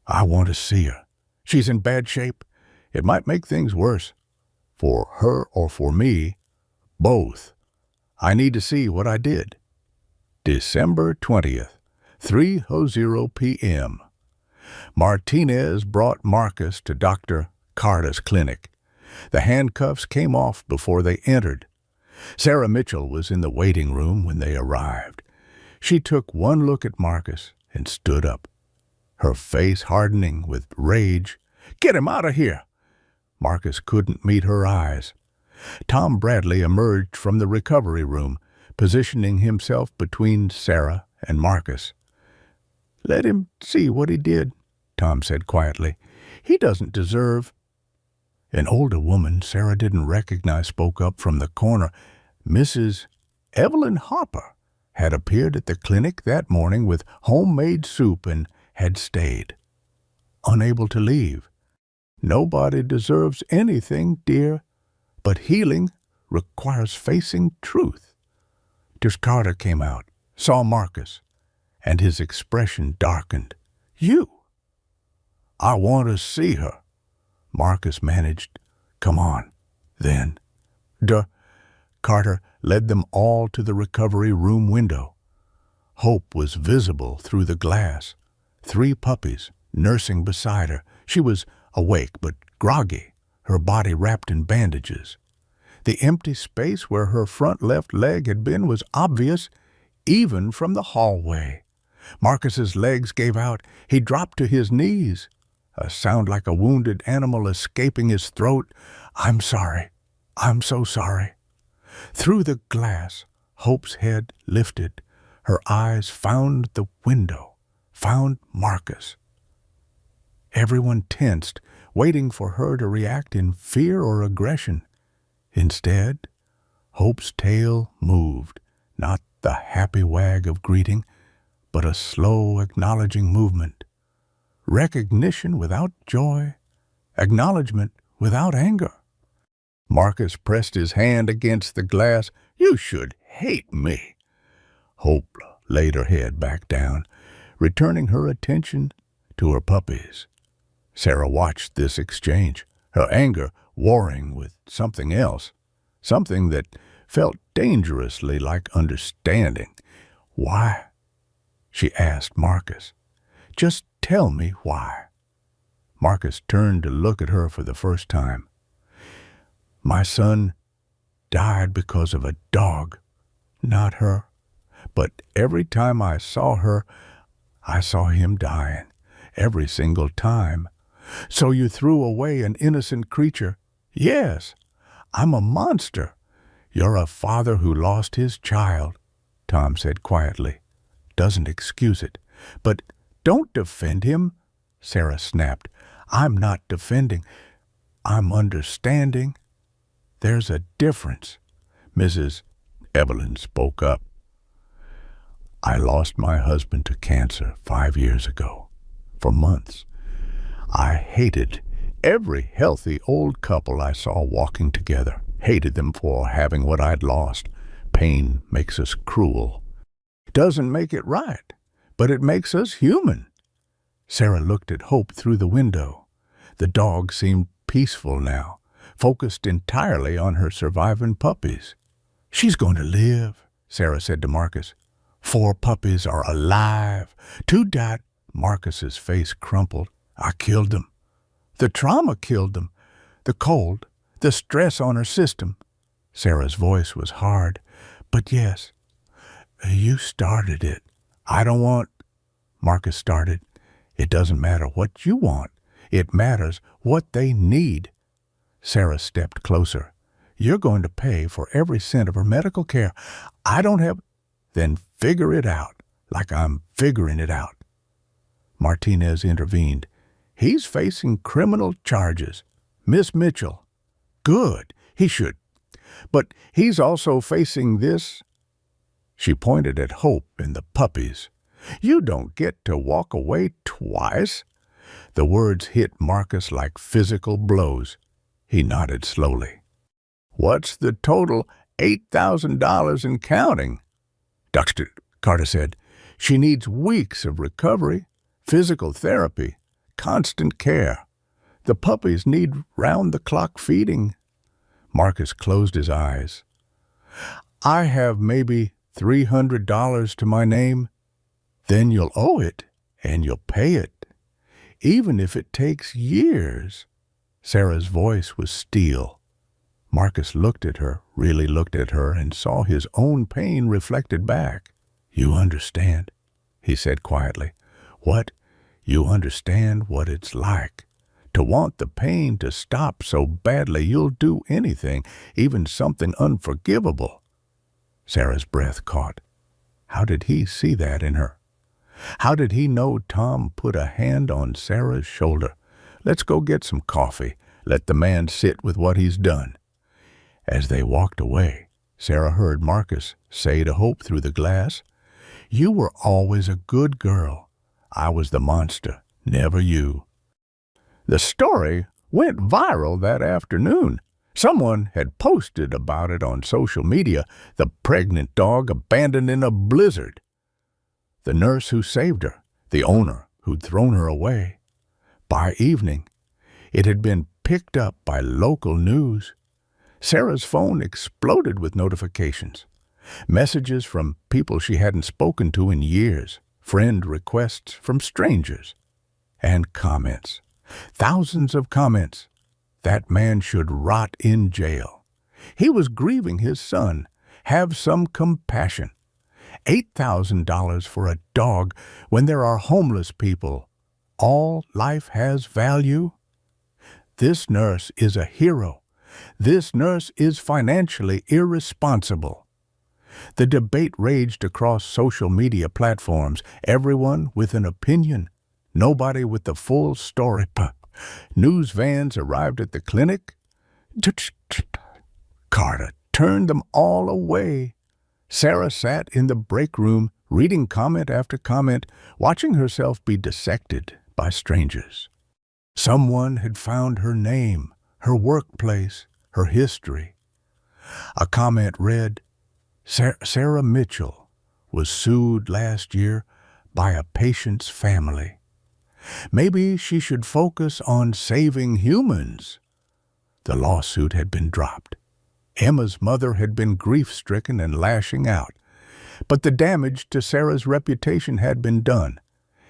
I want to see her. She's in bad shape. It might make things worse. For her or for me, both. I need to see what I did. December 20th, 3:00 p.m. Martinez brought Marcus to Dr. Carter's clinic. The handcuffs came off before they entered. Sarah Mitchell was in the waiting room when they arrived. She took one look at Marcus and stood up, her face hardening with rage. Get him out of here! Marcus couldn't meet her eyes. Tom Bradley emerged from the recovery room, positioning himself between Sarah and Marcus. Let him see what he did, Tom said quietly. He doesn't deserve. An older woman Sarah didn't recognize spoke up from the corner. Mrs. Evelyn Harper had appeared at the clinic that morning with homemade soup and had stayed, unable to leave. Nobody deserves anything, dear, but healing requires facing truth. Dr. Carter came out, saw Marcus, and his expression darkened. You? I want to see her. Marcus managed. Come on, then. Carter led them all to the recovery room window. Hope was visible through the glass. 3 puppies nursing beside her. She was awake but groggy, her body wrapped in bandages. The empty space where her front left leg had been was obvious, even from the hallway. Marcus's legs gave out. He dropped to his knees, a sound like a wounded animal escaping his throat. I'm sorry. I'm so sorry. Through the glass, Hope's head lifted. Her eyes found the window, found Marcus. Everyone tensed, waiting for her to react in fear or aggression. Instead, Hope's tail moved, not the happy wag of greeting, but a slow, acknowledging movement. Recognition without joy, acknowledgement without anger. Marcus pressed his hand against the glass. You should hate me. Hope laid her head back down, returning her attention to her puppies. Sarah watched this exchange, her anger warring with something else, something that felt dangerously like understanding. Why? She asked Marcus. Just tell me why. Marcus turned to look at her for the first time. My son died because of a dog, not her. But every time I saw her, I saw him dying, every single time. So you threw away an innocent creature. Yes, I'm a monster. You're a father who lost his child, Tom said quietly. Doesn't excuse it. But don't defend him, Sarah snapped. I'm not defending. I'm understanding. There's a difference. Mrs. Evelyn spoke up. I lost my husband to cancer 5 years ago. For months, I hated every healthy old couple I saw walking together. Hated them for having what I'd lost. Pain makes us cruel. Doesn't make it right, but it makes us human. Sarah looked at Hope through the window. The dog seemed peaceful now, focused entirely on her surviving puppies. She's going to live, Sarah said to Marcus. 4 puppies are alive. 2 died. Marcus's face crumpled. I killed them. The trauma killed them. The cold, the stress on her system. Sarah's voice was hard. But yes, you started it. I don't want... Marcus started. It doesn't matter what you want. It matters what they need. Sarah stepped closer. You're going to pay for every cent of her medical care. I don't have... Then figure it out, like I'm figuring it out. Martinez intervened. He's facing criminal charges. Miss Mitchell. Good. He should. But he's also facing this. She pointed at Hope and the puppies. You don't get to walk away twice. The words hit Marcus like physical blows. He nodded slowly. What's the total? $8,000 and counting. Dr. Carter said, she needs weeks of recovery, physical therapy, constant care. The puppies need round-the-clock feeding. Marcus closed his eyes. I have maybe $300 to my name. Then you'll owe it, and you'll pay it, even if it takes years. Sarah's voice was steel. Marcus looked at her, really looked at her, and saw his own pain reflected back. You understand, he said quietly. What? You understand what it's like. To want the pain to stop so badly you'll do anything, even something unforgivable. Sarah's breath caught. How did he see that in her? How did he know Tom put a hand on Sarah's shoulder? Let's go get some coffee. Let the man sit with what he's done. As they walked away, Sarah heard Marcus say to Hope through the glass, You were always a good girl. I was the monster, never you. The story went viral that afternoon. Someone had posted about it on social media, the pregnant dog abandoned in a blizzard. The nurse who saved her, the owner who'd thrown her away. By evening, it had been picked up by local news. Sarah's phone exploded with notifications. Messages from people she hadn't spoken to in years, friend requests from strangers, and comments. Thousands of comments. That man should rot in jail. He was grieving his son. Have some compassion. $8,000 for a dog when there are homeless people. All life has value. This nurse is a hero. This nurse is financially irresponsible. The debate raged across social media platforms, everyone with an opinion, nobody with the full story. News vans arrived at the clinic. Carter turned them all away. Sarah sat in the break room, reading comment after comment, watching herself be dissected by strangers. Someone had found her name, her workplace, her history. A comment read, Sarah Mitchell was sued last year by a patient's family. Maybe she should focus on saving humans. The lawsuit had been dropped. Emma's mother had been grief-stricken and lashing out. But the damage to Sarah's reputation had been done,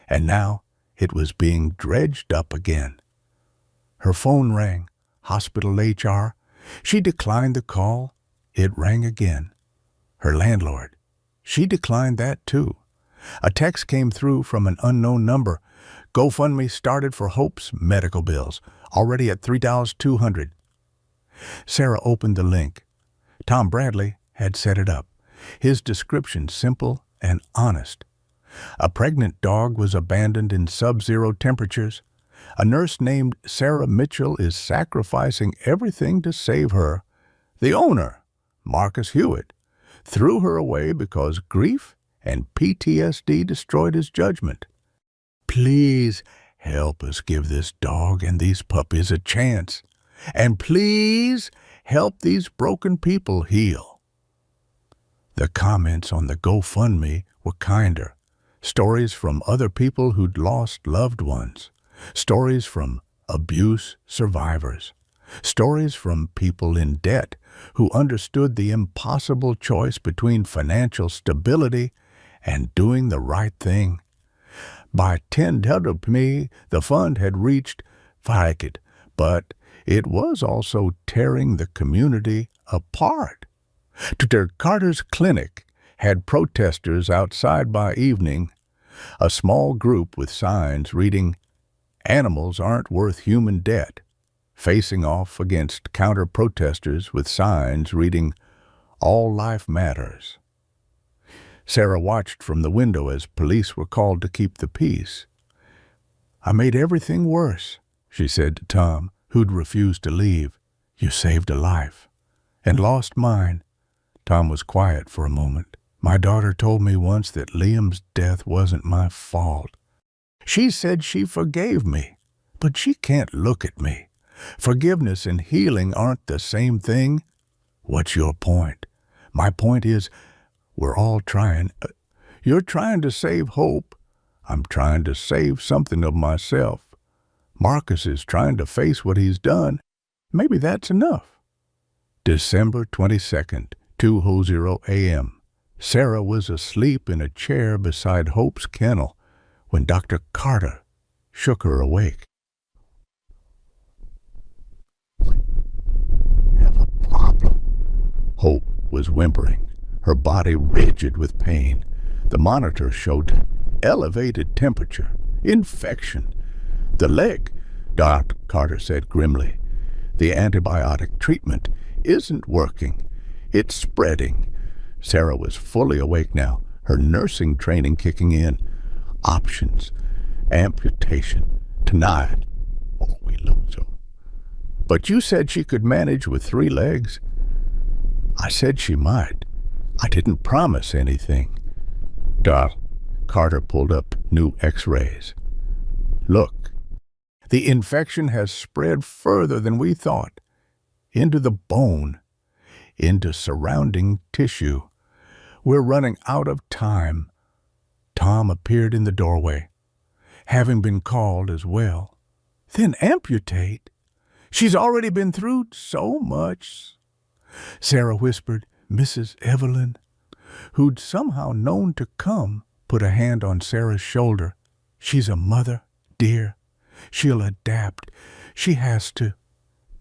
and now it was being dredged up again. Her phone rang. Hospital HR. She declined the call. It rang again. Her landlord. She declined that too. A text came through from an unknown number. GoFundMe started for Hope's medical bills, already at $3,200. Sarah opened the link. Tom Bradley had set it up. His description simple and honest. A pregnant dog was abandoned in sub-zero temperatures. A nurse named Sarah Mitchell is sacrificing everything to save her. The owner, Marcus Hewitt, threw her away because grief and PTSD destroyed his judgment. Please help us give this dog and these puppies a chance. And please help these broken people heal. The comments on the GoFundMe were kinder. Stories from other people who'd lost loved ones. Stories from abuse survivors. Stories from people in debt who understood the impossible choice between financial stability and doing the right thing. By $10, the fund had reached Farkit, but it was also tearing the community apart. Dr. Carter's clinic had protesters outside by evening. A small group with signs reading, "Animals aren't worth human debt," facing off against counter-protesters with signs reading, "All life matters." Sarah watched from the window as police were called to keep the peace. "I made everything worse," she said to Tom, who'd refused to leave. "You saved a life." "And lost mine." Tom was quiet for a moment. "My daughter told me once that Liam's death wasn't my fault. She said she forgave me, but she can't look at me. Forgiveness and healing aren't the same thing." "What's your point?" "My point is, we're all trying. You're trying to save Hope. I'm trying to save something of myself. Marcus is trying to face what he's done. Maybe that's enough." December 22nd, 2:00 a.m. Sarah was asleep in a chair beside Hope's kennel when Dr. Carter shook her awake. "Have a problem." Hope was whimpering, her body rigid with pain. The monitor showed elevated temperature, infection. "The leg," Dr. Carter said grimly. "The antibiotic treatment isn't working. It's spreading." Sarah was fully awake now, her nursing training kicking in. Options. Amputation. Tonight. Or we lose her. "But you said she could manage with 3 legs." "I said she might. I didn't promise anything." Carter pulled up new x-rays. "Look, the infection has spread further than we thought. Into the bone. Into surrounding tissue. We're running out of time." Tom appeared in the doorway, having been called as well. "Then amputate? She's already been through so much." Sarah whispered. Mrs. Evelyn, who'd somehow known to come, put a hand on Sarah's shoulder. "She's a mother, dear. She'll adapt. She has to."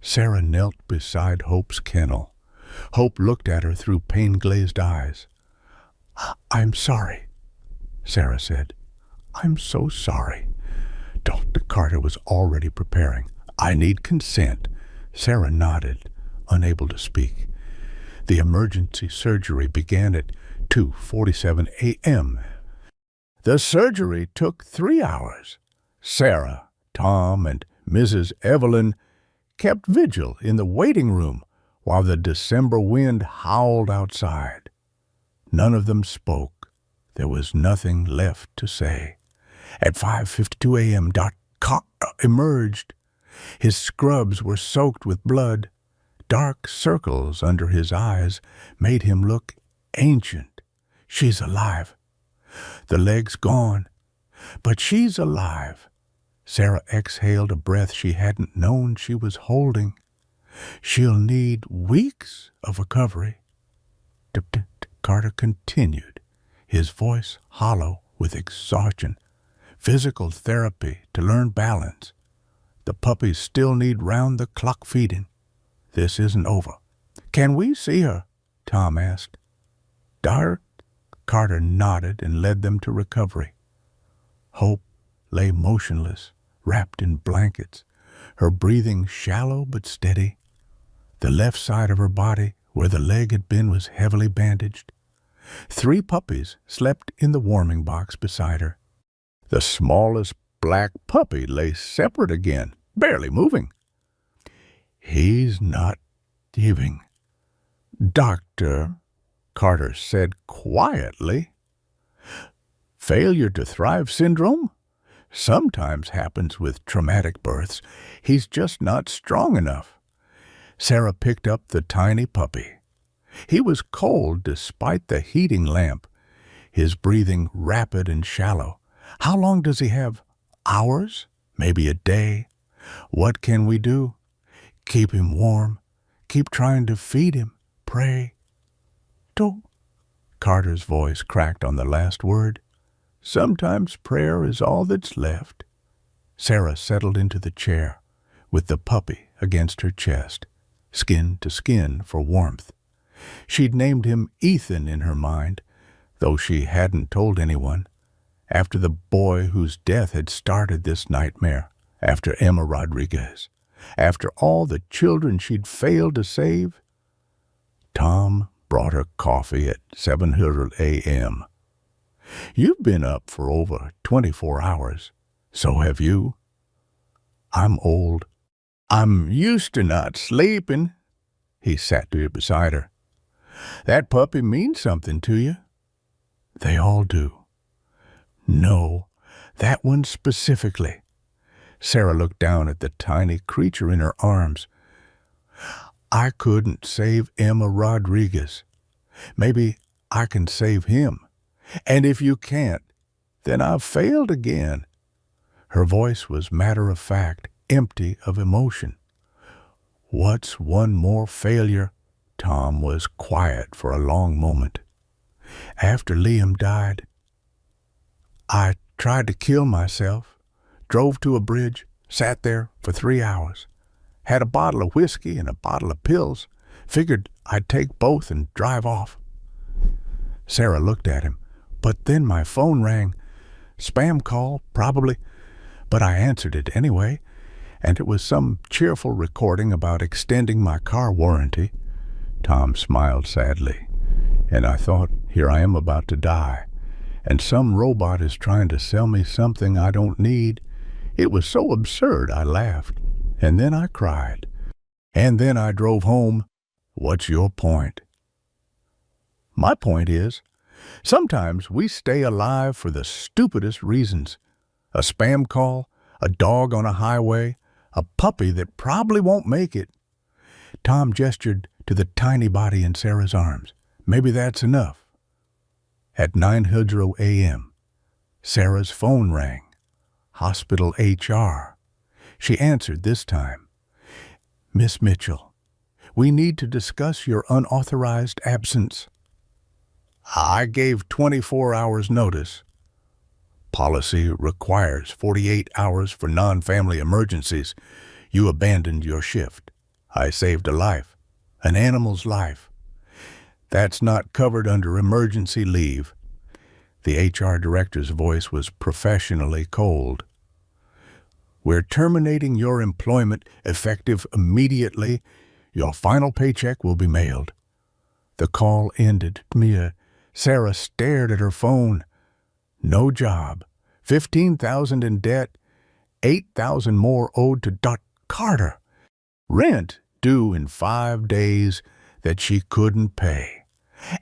Sarah knelt beside Hope's kennel. Hope looked at her through pain-glazed eyes. "I'm sorry," Sarah said. "I'm so sorry." Dr. Carter was already preparing. "I need consent." Sarah nodded, unable to speak. The emergency surgery began at 2:47 a.m. The surgery took 3 hours. Sarah, Tom, and Mrs. Evelyn kept vigil in the waiting room while the December wind howled outside. None of them spoke. There was nothing left to say. At 5:52 a.m., Dr. Carter emerged. His scrubs were soaked with blood. Dark circles under his eyes made him look ancient. "She's alive. The leg's gone, but she's alive." Sarah exhaled a breath she hadn't known she was holding. "She'll need weeks of recovery." Carter continued, his voice hollow with exhaustion. "Physical therapy to learn balance. The puppies still need round-the-clock feeding. This isn't over." "Can we see her?" Tom asked. Carter nodded and led them to recovery. Hope lay motionless, wrapped in blankets, her breathing shallow but steady. The left side of her body, where the leg had been, was heavily bandaged. 3 puppies slept in the warming box beside her. The smallest black puppy lay separate again, barely moving. "He's not giving." "Doctor," Carter said quietly. "Failure to thrive syndrome? Sometimes happens with traumatic births. He's just not strong enough." Sarah picked up the tiny puppy. He was cold despite the heating lamp, his breathing rapid and shallow. "How long does he have? Hours? Maybe a day? What can we do? Keep him warm. Keep trying to feed him. Pray." "Don't." Carter's voice cracked on the last word. "Sometimes prayer is all that's left." Sarah settled into the chair, with the puppy against her chest, skin to skin for warmth. She'd named him Ethan in her mind, though she hadn't told anyone. after the boy whose death had started this nightmare, after Emma Rodriguez, after all the children she'd failed to save. Tom brought her coffee at 7:00 a.m. You've been up for over 24 hours. So have you. I'm old. I'm used to not sleeping. He sat beside her. That puppy means something to you. They all do. No, that one specifically. Sarah looked down at the tiny creature in her arms. I couldn't save Emma Rodriguez. Maybe I can save him. And if you can't, then I've failed again. Her voice was matter-of-fact, empty of emotion. What's one more failure? Tom was quiet for a long moment. After Liam died, I tried to kill myself, drove to a bridge, sat there for 3 hours, had a bottle of whiskey and a bottle of pills, figured I'd take both and drive off. Sarah looked at him, but then my phone rang. Spam call, probably, but I answered it anyway, and it was some cheerful recording about extending my car warranty. Tom smiled sadly, and I thought, here I am about to die, and some robot is trying to sell me something I don't need. It was so absurd I laughed, and then I cried, and then I drove home. What's your point? My point is, sometimes we stay alive for the stupidest reasons. A spam call, a dog on a highway, a puppy that probably won't make it. Tom gestured to the tiny body in Sarah's arms. Maybe that's enough. At 9:00 a.m., Sarah's phone rang. Hospital HR. She answered this time. Miss Mitchell, we need to discuss your unauthorized absence. I gave 24 hours notice. Policy requires 48 hours for non-family emergencies. You abandoned your shift. I saved a life, an animal's life. That's not covered under emergency leave. The HR director's voice was professionally cold. We're terminating your employment effective immediately. Your final paycheck will be mailed. The call ended. Sarah stared at her phone. No job, $15,000 in debt, $8,000 more owed to Carter. Rent due in 5 days that she couldn't pay,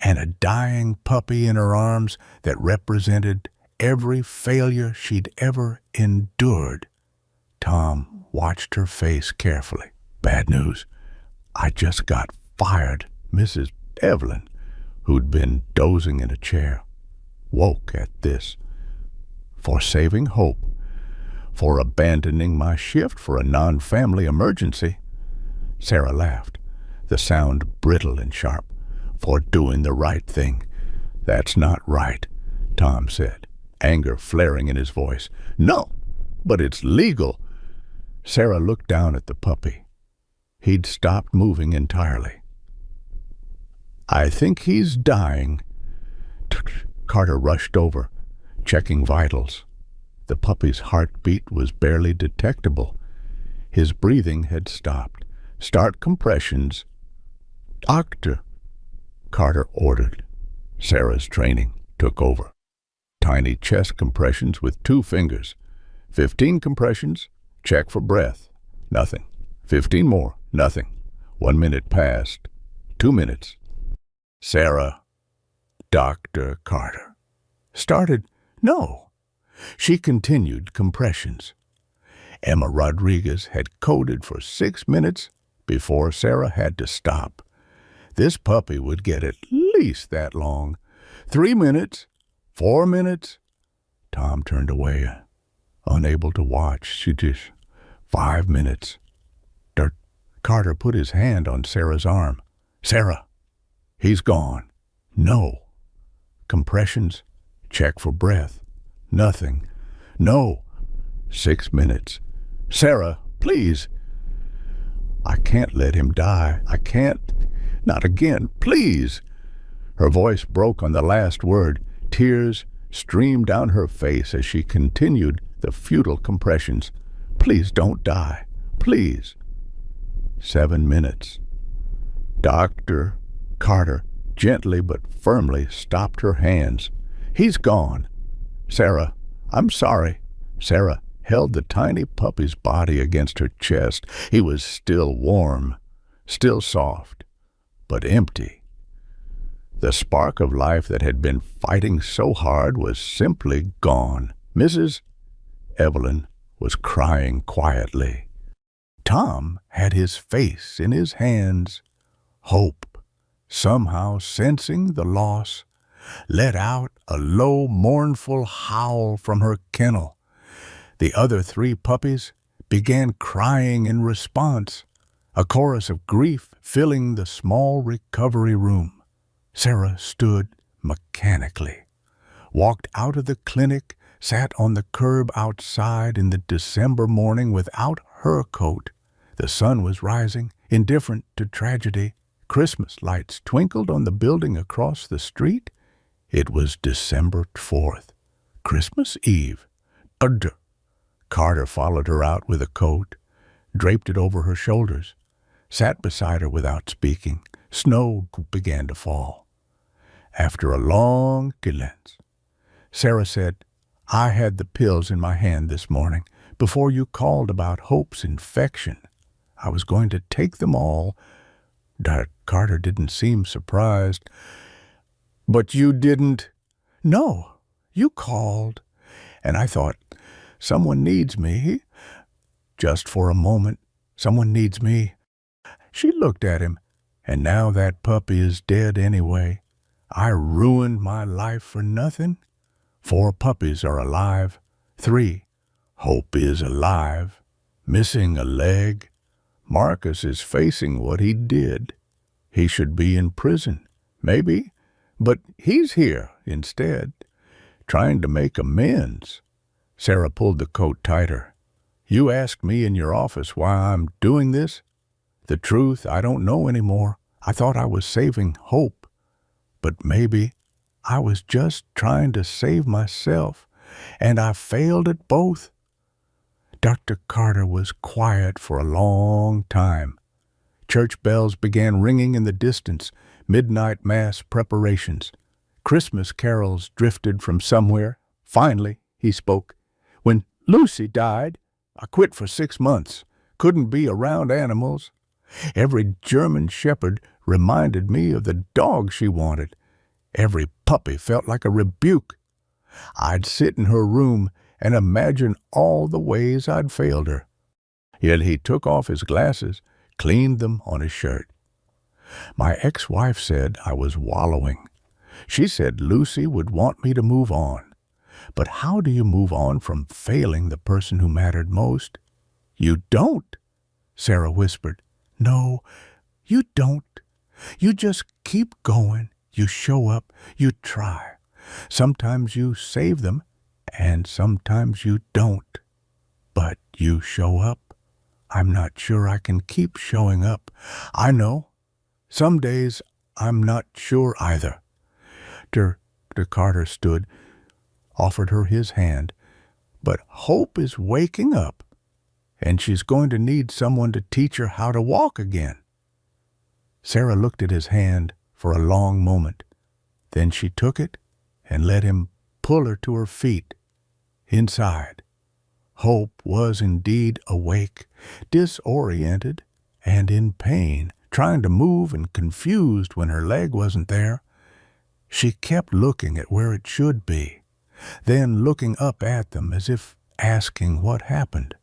and a dying puppy in her arms that represented every failure she'd ever endured. Tom watched her face carefully. Bad news. I just got fired. Mrs. Evelyn, who'd been dozing in a chair, woke at this. For saving hope, for abandoning my shift for a non-family emergency. Sarah laughed, the sound brittle and sharp. For doing the right thing. That's not right, Tom said, anger flaring in his voice. No, but it's legal. Sarah looked down at the puppy. He'd stopped moving entirely. I think he's dying. Carter rushed over, checking vitals. The puppy's heartbeat was barely detectable. His breathing had stopped. Start compressions. Doctor, Carter ordered. Sarah's training took over. Tiny chest compressions with 2 fingers. 15 compressions, check for breath. Nothing. 15 more, nothing. 1 minute passed. 2 minutes. Sarah, Dr. Carter. Started? No. She continued compressions. Emma Rodriguez had coded for 6 minutes before Sarah had to stop. This puppy would get at least that long. 3 minutes, 4 minutes. Tom turned away, unable to watch. She just 5 minutes. Carter put his hand on Sarah's arm. Sarah, he's gone. No. Compressions, check for breath. Nothing. No. 6 minutes. Sarah, please. I can't let him die. I can't. Not again. Please. Her voice broke on the last word. Tears streamed down her face as she continued the futile compressions. Please don't die. Please. 7 minutes. Dr. Carter gently but firmly stopped her hands. He's gone. Sarah, I'm sorry. Sarah held the tiny puppy's body against her chest. He was still warm, still soft, but empty. The spark of life that had been fighting so hard was simply gone. Mrs. Evelyn was crying quietly. Tom had his face in his hands. Hope, somehow sensing the loss, let out a low, mournful howl from her kennel. The other 3 puppies began crying in response, a chorus of grief filling the small recovery room. Sarah stood mechanically, walked out of the clinic, sat on the curb outside in the December morning without her coat. The sun was rising, indifferent to tragedy. Christmas lights twinkled on the building across the street. It was December 4th, Christmas Eve. Carter followed her out with a coat, draped it over her shoulders, sat beside her without speaking. Snow began to fall. After a long silence, Sarah said, I had the pills in my hand this morning before you called about Hope's infection. I was going to take them all. Carter didn't seem surprised. But you didn't? No, you called. And I thought, someone needs me. Just for a moment, someone needs me. She looked at him, and now that puppy is dead anyway. I ruined my life for nothing. 4 puppies are alive. 3. Hope is alive. Missing a leg. Marcus is facing what he did. He should be in prison, maybe, but he's here instead, trying to make amends. Sarah pulled the coat tighter. You asked me in your office why I'm doing this? The truth, I don't know anymore. I thought I was saving Hope, but maybe I was just trying to save myself, and I failed at both. Dr. Carter was quiet for a long time. Church bells began ringing in the distance, midnight mass preparations. Christmas carols drifted from somewhere. Finally, he spoke. When Lucy died, I quit for 6 months. Couldn't be around animals. Every German shepherd reminded me of the dog she wanted. Every puppy felt like a rebuke. I'd sit in her room and imagine all the ways I'd failed her. Yet he took off his glasses, cleaned them on his shirt. My ex-wife said I was wallowing. She said Lucy would want me to move on. But how do you move on from failing the person who mattered most? You don't, Sarah whispered. No, you don't. You just keep going. You show up. You try. Sometimes you save them, and sometimes you don't. But you show up. I'm not sure I can keep showing up. I know. Some days I'm not sure either. Carter stood, offered her his hand. But Hope is waking up, and she's going to need someone to teach her how to walk again. Sarah looked at his hand for a long moment. Then she took it and let him pull her to her feet. Inside, Hope was indeed awake, disoriented, and in pain, trying to move and confused when her leg wasn't there. She kept looking at where it should be, then looking up at them as if asking what happened.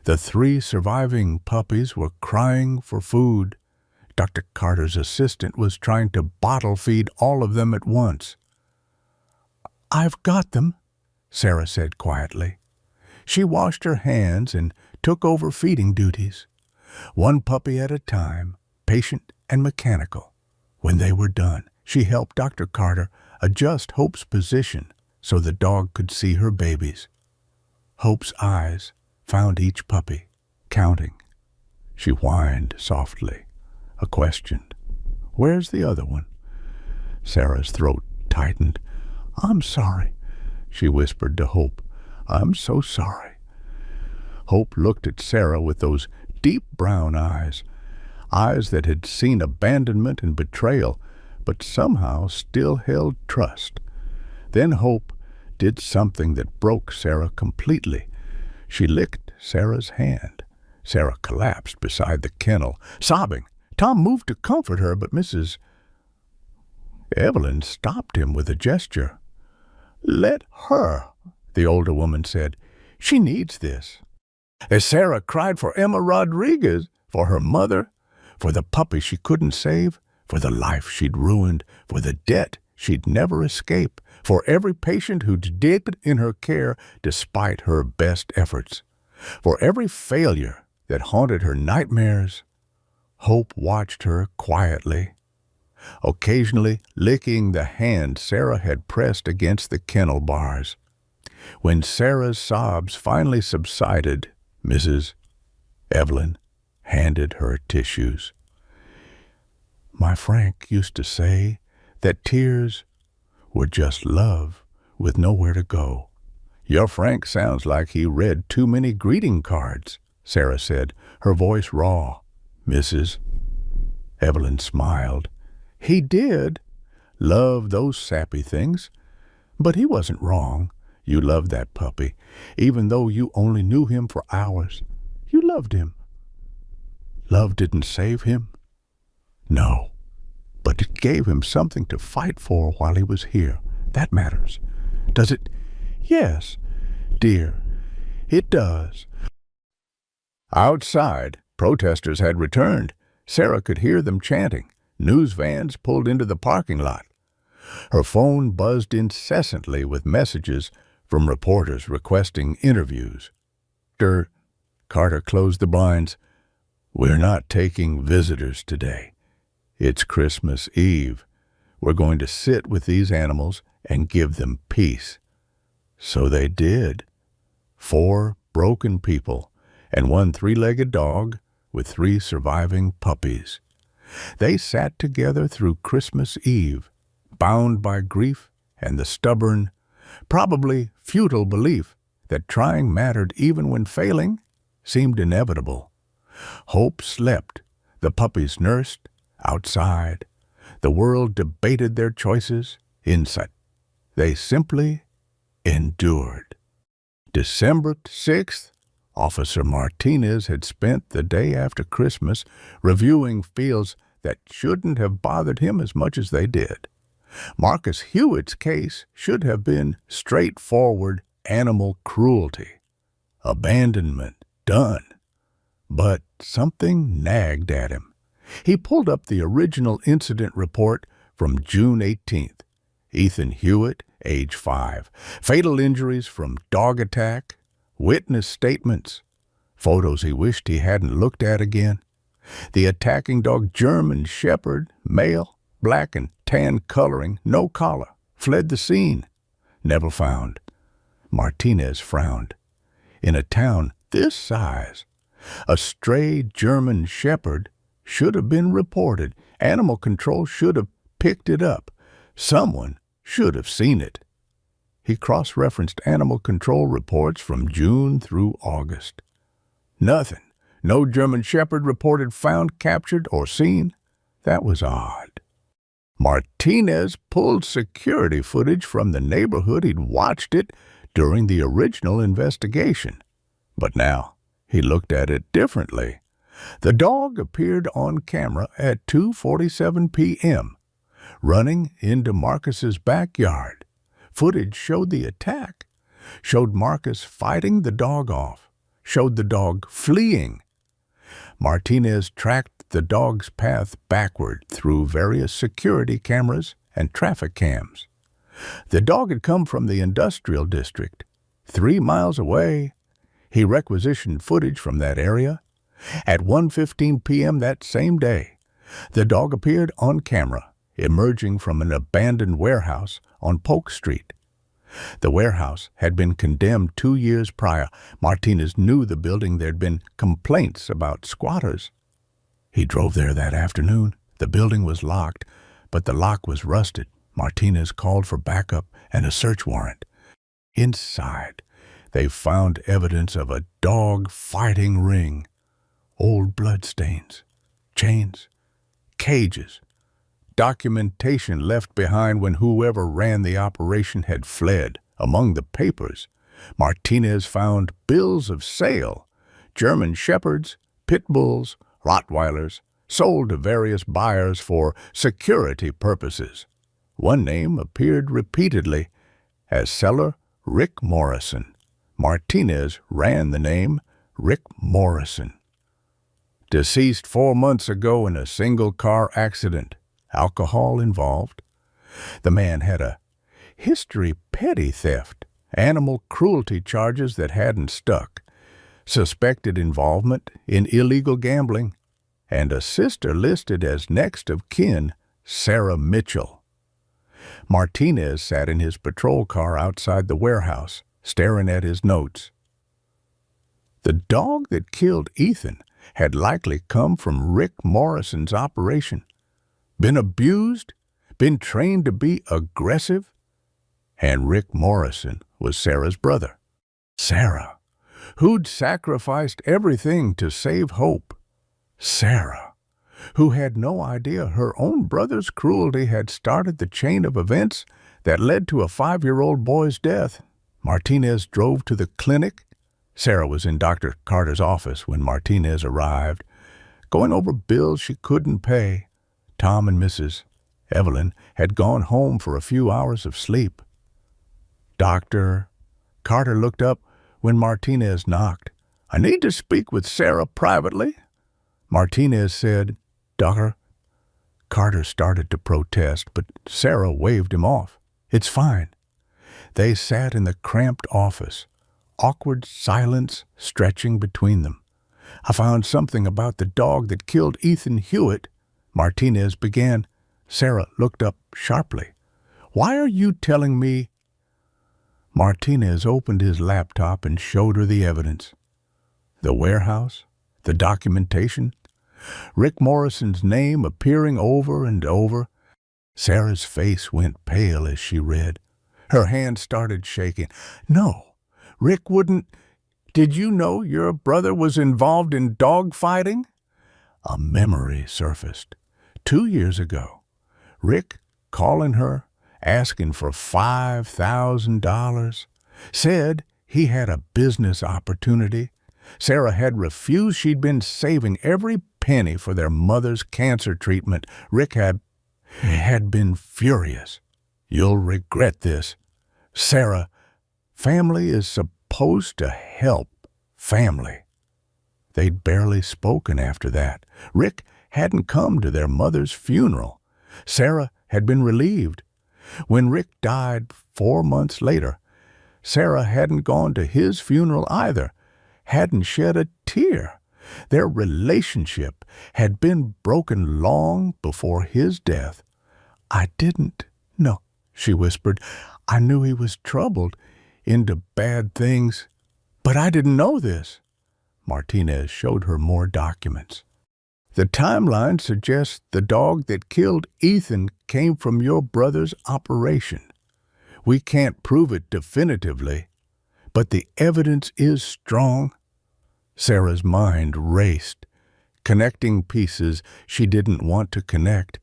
The 3 surviving puppies were crying for food. Dr. Carter's assistant was trying to bottle feed all of them at once. I've got them, Sarah said quietly. She washed her hands and took over feeding duties, 1 puppy at a time, patient and mechanical. When they were done, she helped Dr. Carter adjust Hope's position so the dog could see her babies. Hope's eyes found each puppy, counting. She whined softly. A question. Where's the other one? Sarah's throat tightened. I'm sorry. she whispered to Hope. "I'm so sorry." Hope looked at Sarah with those deep brown eyes that had seen abandonment and betrayal, but somehow still held trust. Then Hope did something that broke Sarah completely. She licked Sarah's hand. Sarah collapsed beside the kennel, sobbing. Tom moved to comfort her, but Mrs. Evelyn stopped him with a gesture. "Let her," the older woman said. "She needs this." As Sarah cried for Emma Rodriguez, for her mother, for the puppy she couldn't save, for the life she'd ruined, for the debt she'd never escape, for every patient who did in her care despite her best efforts, for every failure that haunted her nightmares, Hope watched her quietly, occasionally licking the hand Sarah had pressed against the kennel bars. When Sarah's sobs finally subsided, Mrs. Evelyn handed her tissues. "My Frank used to say that tears were just love with nowhere to go." "Your Frank sounds like he read too many greeting cards," Sarah said, her voice raw. Mrs. Evelyn smiled. "He did love those sappy things, but he wasn't wrong. You loved that puppy, even though you only knew him for hours. You loved him. Love didn't save him? No, but it gave him something to fight for while he was here. That matters. Does it?" "Yes, dear, it does." Outside, protesters had returned. Sarah could hear them chanting. News vans pulled into the parking lot. Her phone buzzed incessantly with messages from reporters requesting interviews. Carter closed the blinds. "We're not taking visitors today. It's Christmas Eve. We're going to sit with these animals and give them peace." So they did. 4 broken people and 1 three-legged dog with 3 surviving puppies. They sat together through Christmas Eve, bound by grief and the stubborn, probably futile belief that trying mattered even when failing seemed inevitable. Hope slept. The puppies nursed outside. The world debated their choices inside. They simply endured. December 6th, Officer Martinez had spent the day after Christmas reviewing fields that shouldn't have bothered him as much as they did. Marcus Hewitt's case should have been straightforward animal cruelty. Abandonment, done. But something nagged at him. He pulled up the original incident report from June 18th. Ethan Hewitt, age 5. Fatal injuries from dog attack. Witness statements. Photos he wished he hadn't looked at again. The attacking dog, German Shepherd, male, black and tan coloring, no collar, fled the scene. Never found. Martinez frowned. In a town this size, a stray German Shepherd should have been reported. Animal control should have picked it up. Someone should have seen it. He cross-referenced animal control reports from June through August. Nothing. No German Shepherd reported found, captured, or seen. That was odd. Martinez pulled security footage from the neighborhood he'd watched it during the original investigation. But now he looked at it differently. The dog appeared on camera at 2:47 p.m., running into Marcus's backyard. Footage showed the attack, showed Marcus fighting the dog off, showed the dog fleeing. Martinez tracked the dog's path backward through various security cameras and traffic cams. The dog had come from the industrial district, 3 miles away. He requisitioned footage from that area. At 1:15 p.m. that same day, the dog appeared on camera, emerging from an abandoned warehouse on Polk Street. The warehouse had been condemned 2 years prior. Martinez knew the building. There'd been complaints about squatters. He drove there that afternoon. The building was locked, but the lock was rusted. Martinez called for backup and a search warrant. Inside, they found evidence of a dog-fighting ring, old bloodstains, chains, cages, documentation left behind when whoever ran the operation had fled. Among the papers, Martinez found bills of sale, German shepherds, pit bulls, Rottweilers, sold to various buyers for security purposes. One name appeared repeatedly as seller Rick Morrison. Martinez ran the name Rick Morrison. Deceased 4 months ago in a single-car accident. Alcohol involved. The man had a history petty theft, animal cruelty charges that hadn't stuck, suspected involvement in illegal gambling, and a sister listed as next of kin, Sarah Mitchell. Martinez sat in his patrol car outside the warehouse, staring at his notes. The dog that killed Ethan had likely come from Rick Morrison's operation. Been abused, been trained to be aggressive, and Rick Morrison was Sarah's brother. Sarah, who'd sacrificed everything to save Hope. Sarah, who had no idea her own brother's cruelty had started the chain of events that led to a 5-year-old boy's death. Martinez drove to the clinic. Sarah was in Dr. Carter's office when Martinez arrived, going over bills she couldn't pay. Tom and Mrs. Evelyn had gone home for a few hours of sleep. Dr. Carter looked up when Martinez knocked. "I need to speak with Sarah privately." Martinez said, "Doctor." Carter started to protest, but Sarah waved him off. "It's fine." They sat in the cramped office, awkward silence stretching between them. "I found something about the dog that killed Ethan Hewitt," Martinez began. Sarah looked up sharply. "Why are you telling me?" Martinez opened his laptop and showed her the evidence. The warehouse, the documentation, Rick Morrison's name appearing over and over. Sarah's face went pale as she read. Her hand started shaking. "No, Rick wouldn't. Did you know your brother was involved in dog fighting?" A memory surfaced. 2 years ago, Rick calling her, asking for $5,000, said he had a business opportunity. Sarah had refused. She'd been saving every penny for their mother's cancer treatment. Rick had been furious. "You'll regret this." "Sarah, family is supposed to help family." They'd barely spoken after that. Rick hadn't come to their mother's funeral. Sarah had been relieved. When Rick died 4 months later, Sarah hadn't gone to his funeral either, hadn't shed a tear. Their relationship had been broken long before his death. "I didn't know," she whispered. "I knew he was troubled, into bad things, but I didn't know this." Martinez showed her more documents. "The timeline suggests the dog that killed Ethan came from your brother's operation. We can't prove it definitively, but the evidence is strong." Sarah's mind raced, connecting pieces she didn't want to connect.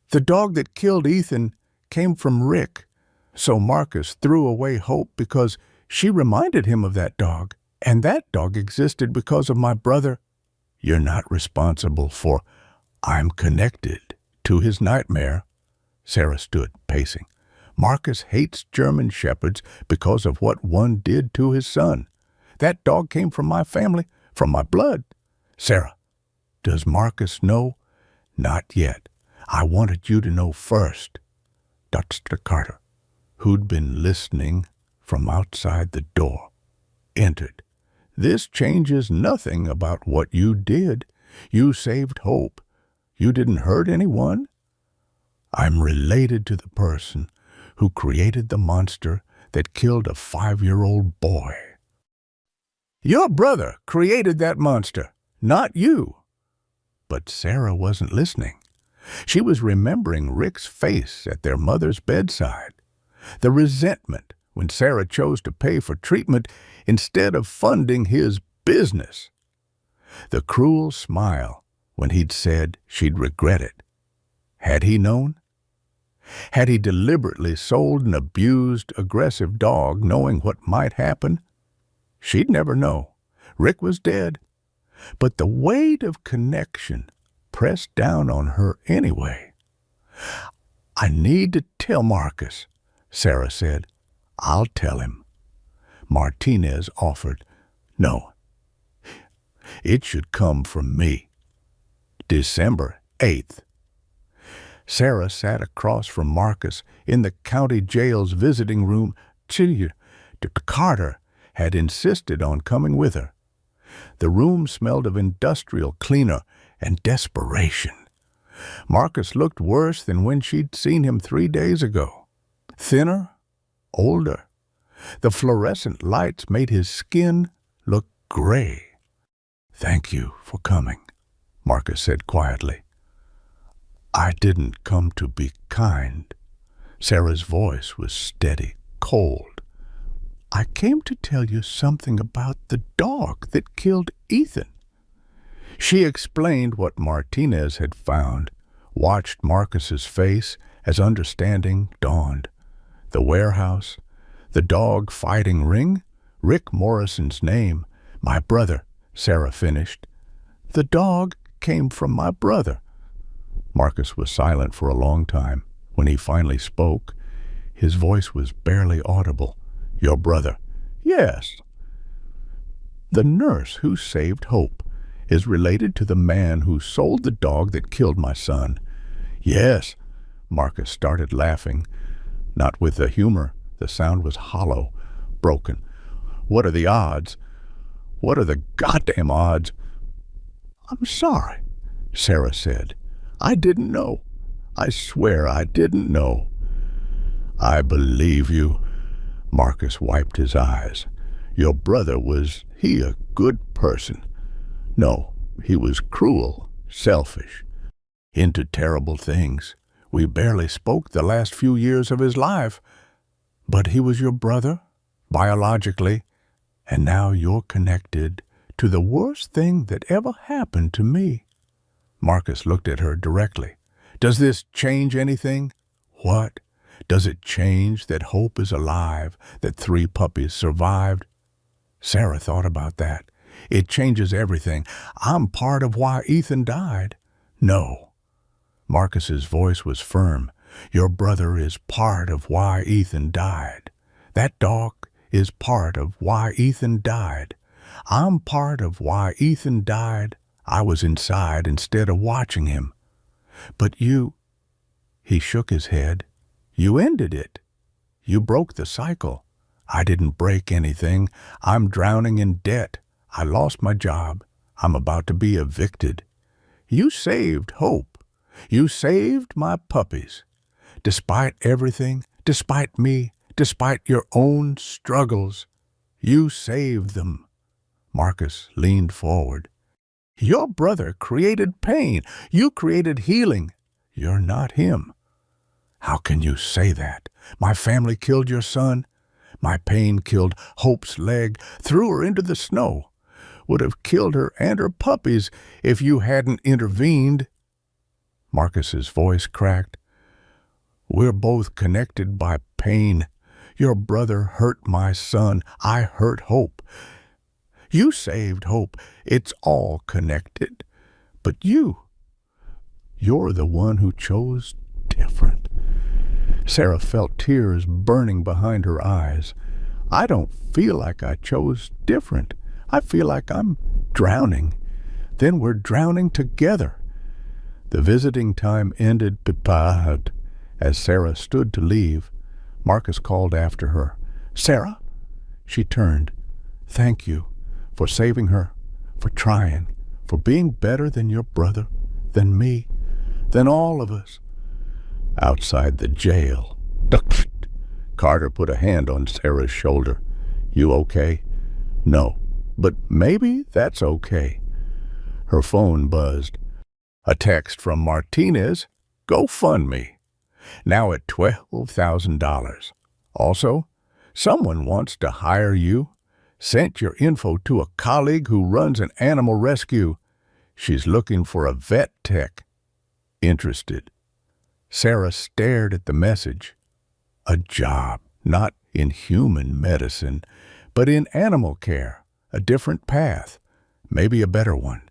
The dog that killed Ethan came from Rick, so Marcus threw away Hope because she reminded him of that dog, and that dog existed because of my brother. "You're not responsible for—" "I'm connected to his nightmare." Sarah stood, pacing. "Marcus hates German shepherds because of what one did to his son. That dog came from my family, from my blood." "Sarah, does Marcus know?" "Not yet. I wanted you to know first." Dr. Carter, who'd been listening from outside the door, entered. "This changes nothing about what you did. You saved Hope. You didn't hurt anyone." "I'm related to the person who created the monster that killed a 5-year-old boy." "Your brother created that monster, not you." But Sarah wasn't listening. She was remembering Rick's face at their mother's bedside. The resentment when Sarah chose to pay for treatment instead of funding his business. The cruel smile when he'd said she'd regret it. Had he known? Had he deliberately sold an abused, aggressive dog knowing what might happen? She'd never know. Rick was dead. But the weight of connection pressed down on her anyway. "I need to tell Marcus," Sarah said. "I'll tell him." Martinez offered. "No. It should come from me." December 8th. Sarah sat across from Marcus in the county jail's visiting room. Carter had insisted on coming with her. The room smelled of industrial cleaner and desperation. Marcus looked worse than when she'd seen him 3 days ago. Thinner, older. The fluorescent lights made his skin look gray. "Thank you for coming," Marcus said quietly. "I didn't come to be kind." Sarah's voice was steady, cold. "I came to tell you something about the dog that killed Ethan." She explained what Martinez had found, watched Marcus's face as understanding dawned. The warehouse, the dog fighting ring, Rick Morrison's name, "My brother," Sarah finished. "The dog came from my brother." Marcus was silent for a long time. When he finally spoke, his voice was barely audible. "Your brother?" "Yes." "The nurse who saved Hope is related to the man who sold the dog that killed my son." "Yes." Marcus started laughing, not with the humor. The sound was hollow, broken. "What are the odds? What are the goddamn odds?" "I'm sorry," Sarah said. "I didn't know. I swear I didn't know." "I believe you." Marcus wiped his eyes. "Your brother, was he a good person?" "No, he was cruel, selfish, into terrible things. We barely spoke the last few years of his life. But he was your brother, biologically, and now you're connected to the worst thing that ever happened to me." Marcus looked at her directly. "Does this change anything?" "What? Does it change that Hope is alive, that 3 puppies survived?" Sarah thought about that. "It changes everything. I'm part of why Ethan died." "No." Marcus's voice was firm. "Your brother is part of why Ethan died. That dog is part of why Ethan died. I'm part of why Ethan died. I was inside instead of watching him." "But you—" He shook his head. "You ended it. You broke the cycle." "I didn't break anything. I'm drowning in debt. I lost my job. I'm about to be evicted." "You saved Hope. You saved my puppies. Despite everything, despite me, despite your own struggles, you saved them." Marcus leaned forward. "Your brother created pain. You created healing. You're not him." "How can you say that? My family killed your son. My pain killed Hope's leg, threw her into the snow. Would have killed her and her puppies if you hadn't intervened." Marcus's voice cracked. "We're both connected by pain. Your brother hurt my son. I hurt Hope. You saved Hope. It's all connected. But you're the one who chose different." Sarah felt tears burning behind her eyes. "I don't feel like I chose different. I feel like I'm drowning. Then we're drowning together." The visiting time ended as Sarah stood to leave. Marcus called after her. "Sarah?" She turned. "Thank you for saving her, for trying, for being better than your brother, than me, than all of us." Outside the jail, Carter put a hand on Sarah's shoulder. "You okay?" "No, but maybe that's okay." Her phone buzzed. A text from Martinez. "GoFundMe. Now at $12,000. Also, Someone wants to hire you. Sent your info to a colleague who runs an animal rescue. She's looking for a vet tech. Interested. Sarah stared at the message. A job, not in human medicine, but in animal care. A different path, maybe a better one.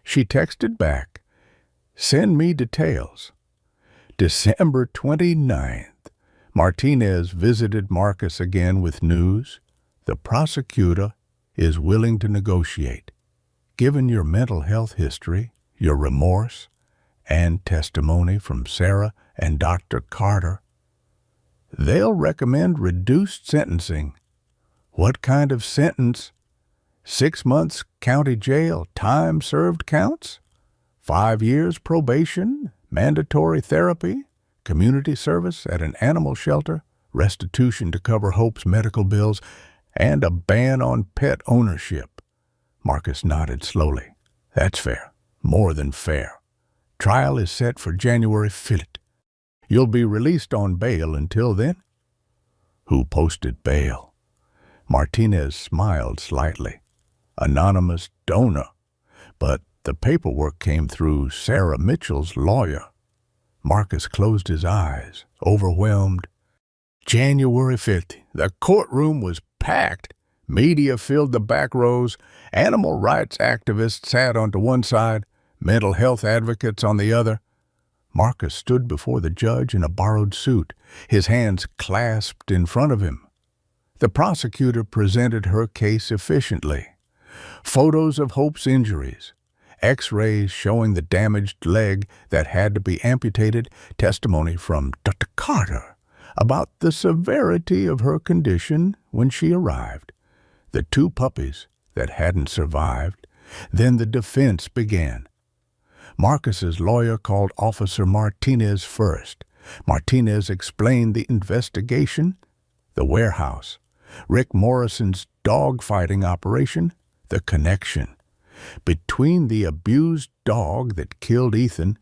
She texted back, "Send me details." December 29th, Martinez visited Marcus again with news. The prosecutor is willing to negotiate. Given your mental health history, your remorse, and testimony from Sarah and Dr. Carter, they'll recommend reduced sentencing. What kind of sentence? 6 months county jail, time served counts? 5 years probation, mandatory therapy, community service at an animal shelter, restitution to cover Hope's medical bills, and a ban on pet ownership. Marcus nodded slowly. That's fair. More than fair. Trial is set for January 5th. You'll be released on bail until then? Who posted bail? Martinez smiled slightly. Anonymous donor. But the paperwork came through Sarah Mitchell's lawyer. Marcus closed his eyes, overwhelmed. January 5th. The courtroom was packed. Media filled the back rows. Animal rights activists sat onto one side, mental health advocates on the other. Marcus stood before the judge in a borrowed suit, his hands clasped in front of him. The prosecutor presented her case efficiently. Photos of Hope's injuries, X-rays showing the damaged leg that had to be amputated, testimony from Dr. Carter about the severity of her condition when she arrived, the 2 puppies that hadn't survived. Then the defense began. Marcus's lawyer called Officer Martinez first. Martinez explained the investigation, the warehouse, Rick Morrison's dog-fighting operation, the connection between the abused dog that killed Ethan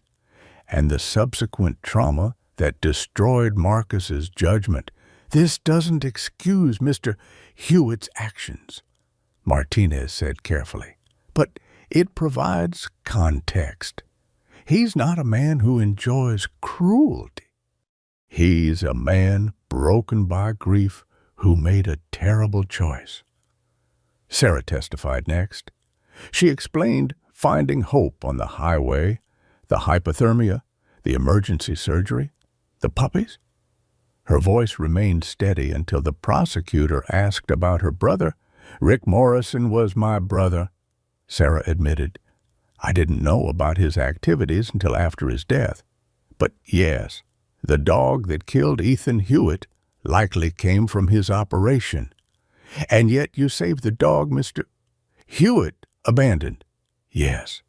and the subsequent trauma that destroyed Marcus's judgment. This doesn't excuse Mr. Hewitt's actions, Martinez said carefully, but it provides context. He's not a man who enjoys cruelty. He's a man broken by grief who made a terrible choice. Sarah testified next. She explained finding Hope on the highway, the hypothermia, the emergency surgery, the puppies. Her voice remained steady until the prosecutor asked about her brother. Rick Morrison was my brother, Sarah admitted. I didn't know about his activities until after his death. But yes, the dog that killed Ethan Hewitt likely came from his operation. And yet you saved the dog Mr. Hewitt abandoned. Yes.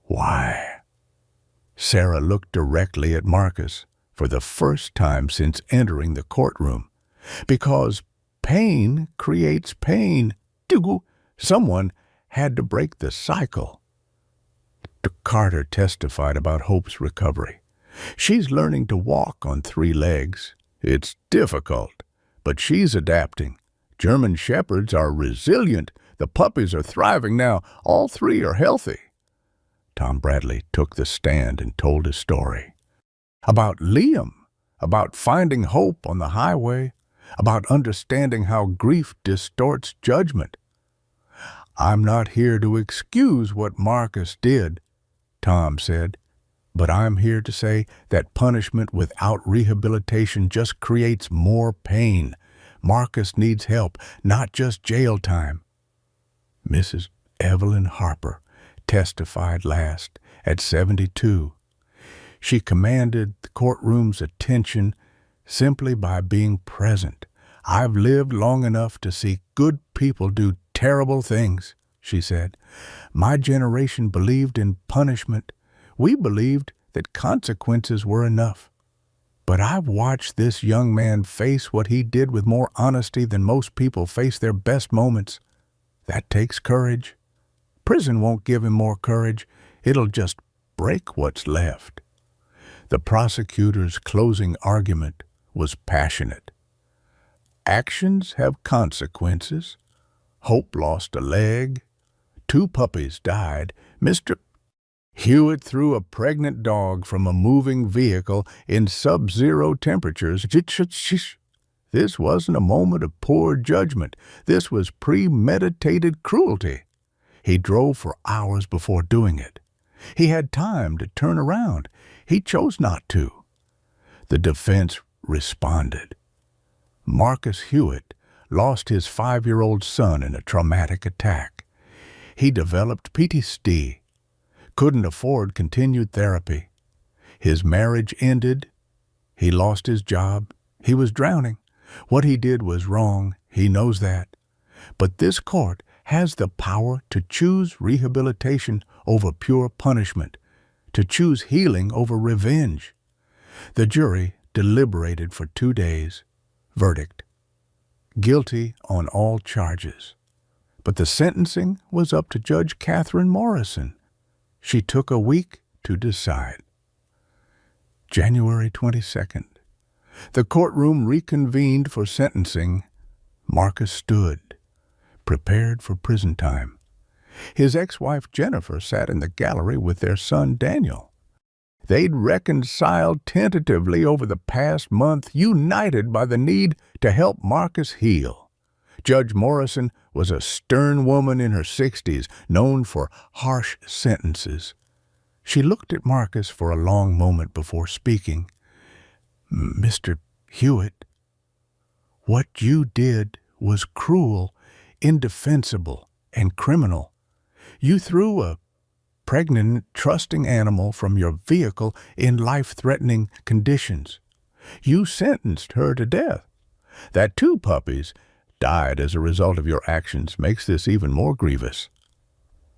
Why? Sarah looked directly at Marcus for the first time since entering the courtroom. Because pain creates pain. Someone had to break the cycle. Dr. Carter testified about Hope's recovery. She's learning to walk on 3 legs. It's difficult, but she's adapting. German Shepherds are resilient. The puppies are thriving now. All 3 are healthy. Tom Bradley took the stand and told his story. About Liam, about finding hope on the highway, about understanding how grief distorts judgment. I'm not here to excuse what Marcus did, Tom said, but I'm here to say that punishment without rehabilitation just creates more pain. Marcus needs help, not just jail time. Mrs. Evelyn Harper testified last at 72. She commanded the courtroom's attention simply by being present. I've lived long enough to see good people do terrible things, she said. My generation believed in punishment. We believed that consequences were enough. But I've watched this young man face what he did with more honesty than most people face their best moments. That takes courage. Prison won't give him more courage. It'll just break what's left. The prosecutor's closing argument was passionate. Actions have consequences. Hope lost a leg. 2 puppies died. Mr. Hewitt threw a pregnant dog from a moving vehicle in sub-zero temperatures. This wasn't a moment of poor judgment. This was premeditated cruelty. He drove for hours before doing it. He had time to turn around. He chose not to. The defense responded. Marcus Hewitt lost his 5-year-old son in a traumatic attack. He developed PTSD, couldn't afford continued therapy. His marriage ended. He lost his job. He was drowning. What he did was wrong. He knows that. But this court has the power to choose rehabilitation over pure punishment, to choose healing over revenge. The jury deliberated for 2 days. Verdict: guilty on all charges. But the sentencing was up to Judge Catherine Morrison. She took a week to decide. January 22nd. The courtroom reconvened for sentencing. Marcus stood, prepared for prison time. His ex-wife Jennifer sat in the gallery with their son Daniel. They'd reconciled tentatively over the past month, united by the need to help Marcus heal. Judge Morrison was a stern woman in her 60s, known for harsh sentences. She looked at Marcus for a long moment before speaking. "Mr. Hewitt, what you did was cruel, indefensible, and criminal. You threw a pregnant, trusting animal from your vehicle in life-threatening conditions. You sentenced her to death. That 2 puppies died as a result of your actions makes this even more grievous."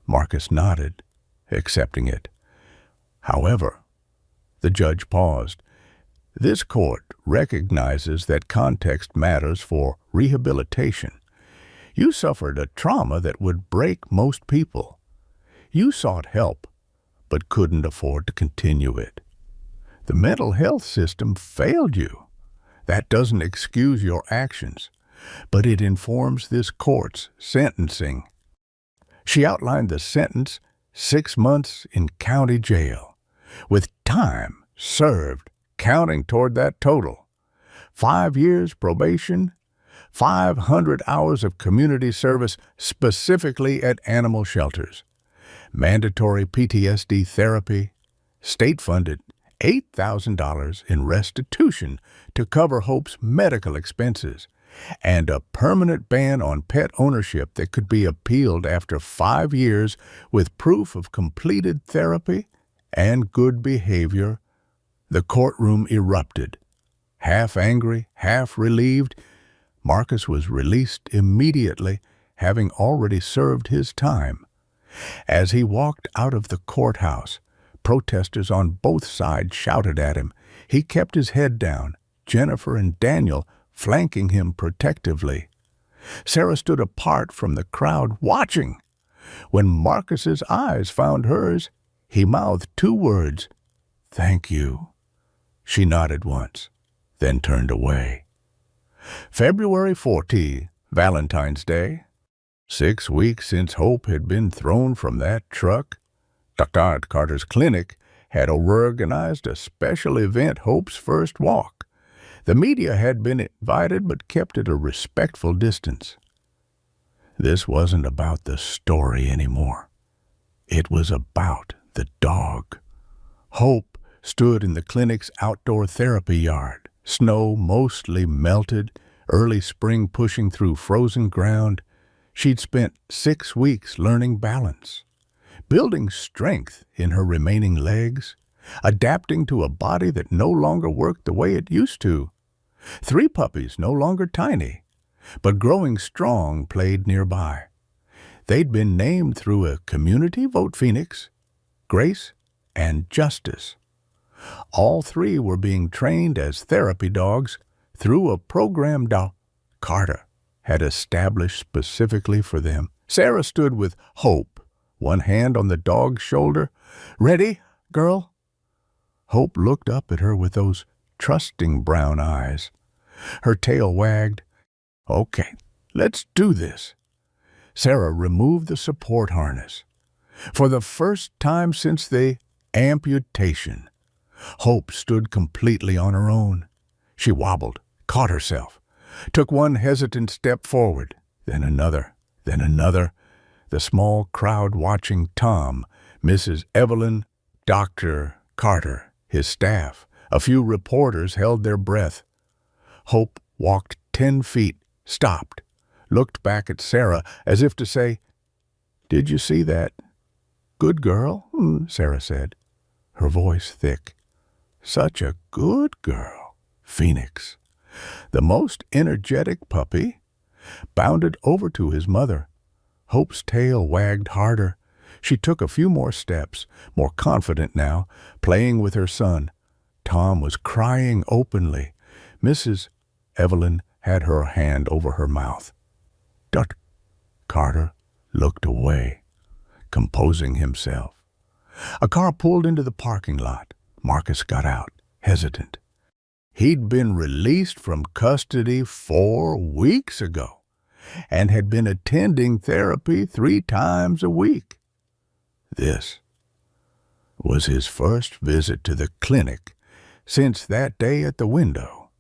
Marcus nodded, accepting it. However, the judge paused. This court recognizes that context matters for rehabilitation. You suffered a trauma that would break most people. You sought help, but couldn't afford to continue it. The mental health system failed you. That doesn't excuse your actions, but it informs this court's sentencing. She outlined the sentence: 6 months in county jail, with time served counting toward that total. 5 years probation, 500 hours of community service specifically at animal shelters, mandatory PTSD therapy, state-funded $8,000 in restitution to cover Hope's medical expenses, and a permanent ban on pet ownership that could be appealed after 5 years with proof of completed therapy and good behavior. The courtroom erupted. Half angry, half relieved, Marcus was released immediately, having already served his time. As he walked out of the courthouse, protesters on both sides shouted at him. He kept his head down, Jennifer and Daniel flanking him protectively. Sarah stood apart from the crowd, watching. When Marcus's eyes found hers, he mouthed 2 words: "Thank you." She nodded once, then turned away. February 14th, Valentine's Day. 6 weeks since Hope had been thrown from that truck. Dr. Carter's clinic had organized a special event, Hope's First Walk. The media had been invited but kept at a respectful distance. This wasn't about the story anymore. It was about the dog. Hope stood in the clinic's outdoor therapy yard, snow mostly melted, early spring pushing through frozen ground. She'd spent 6 weeks learning balance, building strength in her remaining legs, adapting to a body that no longer worked the way it used to. 3 puppies, no longer tiny, but growing strong, played nearby. They'd been named through a community vote: Phoenix, Grace, and Justice. All 3 were being trained as therapy dogs through a program Carter had established specifically for them. Sarah stood with Hope, one hand on the dog's shoulder. "Ready, girl?" Hope looked up at her with those trusting brown eyes. Her tail wagged. Okay, let's do this. Sarah removed the support harness. For the first time since the amputation, Hope stood completely on her own. She wobbled, caught herself, took one hesitant step forward, then another, then another. The small crowd watching Tom, Mrs. Evelyn, Dr. Carter, his staff, a few reporters held their breath. Hope walked 10 feet, stopped, looked back at Sarah as if to say, "Did you see that?" "Good girl," Sarah said, her voice thick. "Such a good girl." Phoenix, the most energetic puppy, bounded over to his mother. Hope's tail wagged harder. She took a few more steps, more confident now, playing with her son. Tom was crying openly. Mrs. Evelyn had her hand over her mouth. Dr. Carter looked away, composing himself. A car pulled into the parking lot. Marcus got out, hesitant. He'd been released from custody 4 weeks ago and had been attending therapy 3 times a week. This was his first visit to the clinic since that day at the window.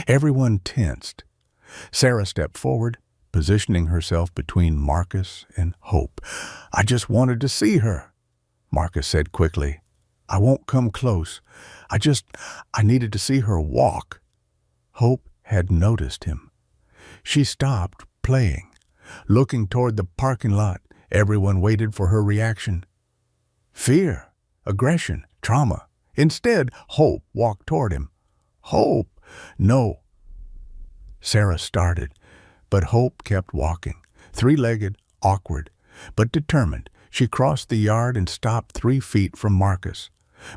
Everyone tensed. Sarah stepped forward, positioning herself between Marcus and Hope. "I just wanted to see her," Marcus said quickly. "I won't come close. I needed to see her walk." Hope had noticed him. She stopped playing, looking toward the parking lot. Everyone waited for her reaction. Fear, aggression, trauma. Instead, Hope walked toward him. "Hope!" "No." Sarah started, but Hope kept walking, 3-legged, awkward, but determined. She crossed the yard and stopped 3 feet from Marcus.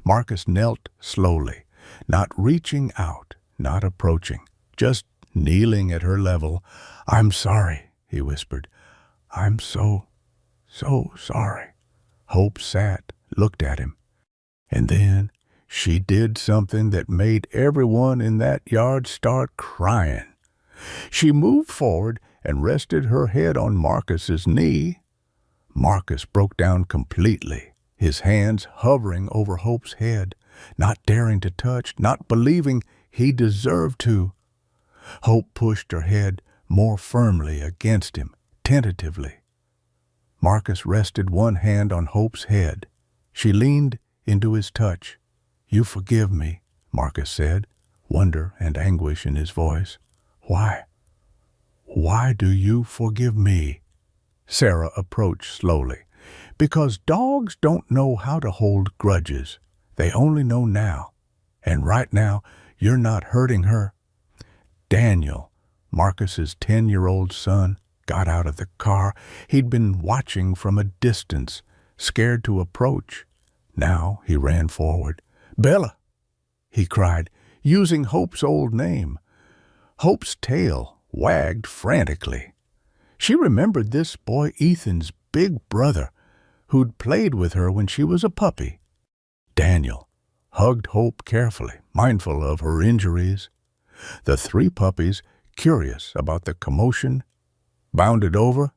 Marcus knelt slowly, not reaching out, not approaching, just kneeling at her level. "I'm sorry," he whispered. "I'm so sorry." Hope sat, looked at him, and then she did something that made everyone in that yard start crying. She moved forward and rested her head on Marcus's knee. Marcus broke down completely, his hands hovering over Hope's head, not daring to touch, not believing he deserved to. Hope pushed her head more firmly against him, tentatively. Marcus rested one hand on Hope's head. She leaned into his touch. "You forgive me," Marcus said, wonder and anguish in his voice. "Why? Why do you forgive me?" Sarah approached slowly. "Because dogs don't know how to hold grudges. They only know now. And right now, you're not hurting her." Daniel, Marcus's 10-year-old son, got out of the car. He'd been watching from a distance, scared to approach. Now he ran forward. "Bella!" he cried, using Hope's old name. Hope's tail wagged frantically. She remembered this boy Ethan's big brother, who'd played with her when she was a puppy. Daniel hugged Hope carefully, mindful of her injuries. The 3 puppies, curious about the commotion, bounded over.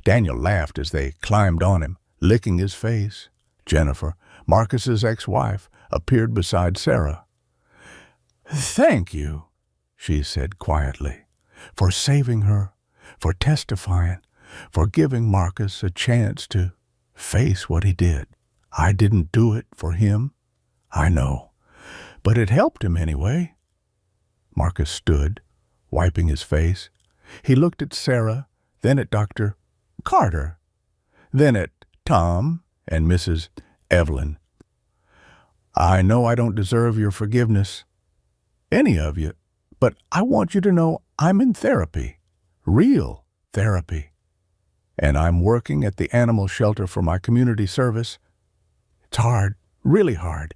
Daniel laughed as they climbed on him, licking his face. Jennifer, Marcus's ex-wife, appeared beside Sarah. "Thank you," she said quietly, "for saving her, for testifying, for giving Marcus a chance to face what he did. I didn't do it for him, I know, but it helped him anyway." Marcus stood, wiping his face. He looked at Sarah, then at Dr. Carter, then at Tom and Mrs. Evelyn. "I know I don't deserve your forgiveness, any of you, but I want you to know I'm in therapy, real therapy, and I'm working at the animal shelter for my community service. It's hard, really hard,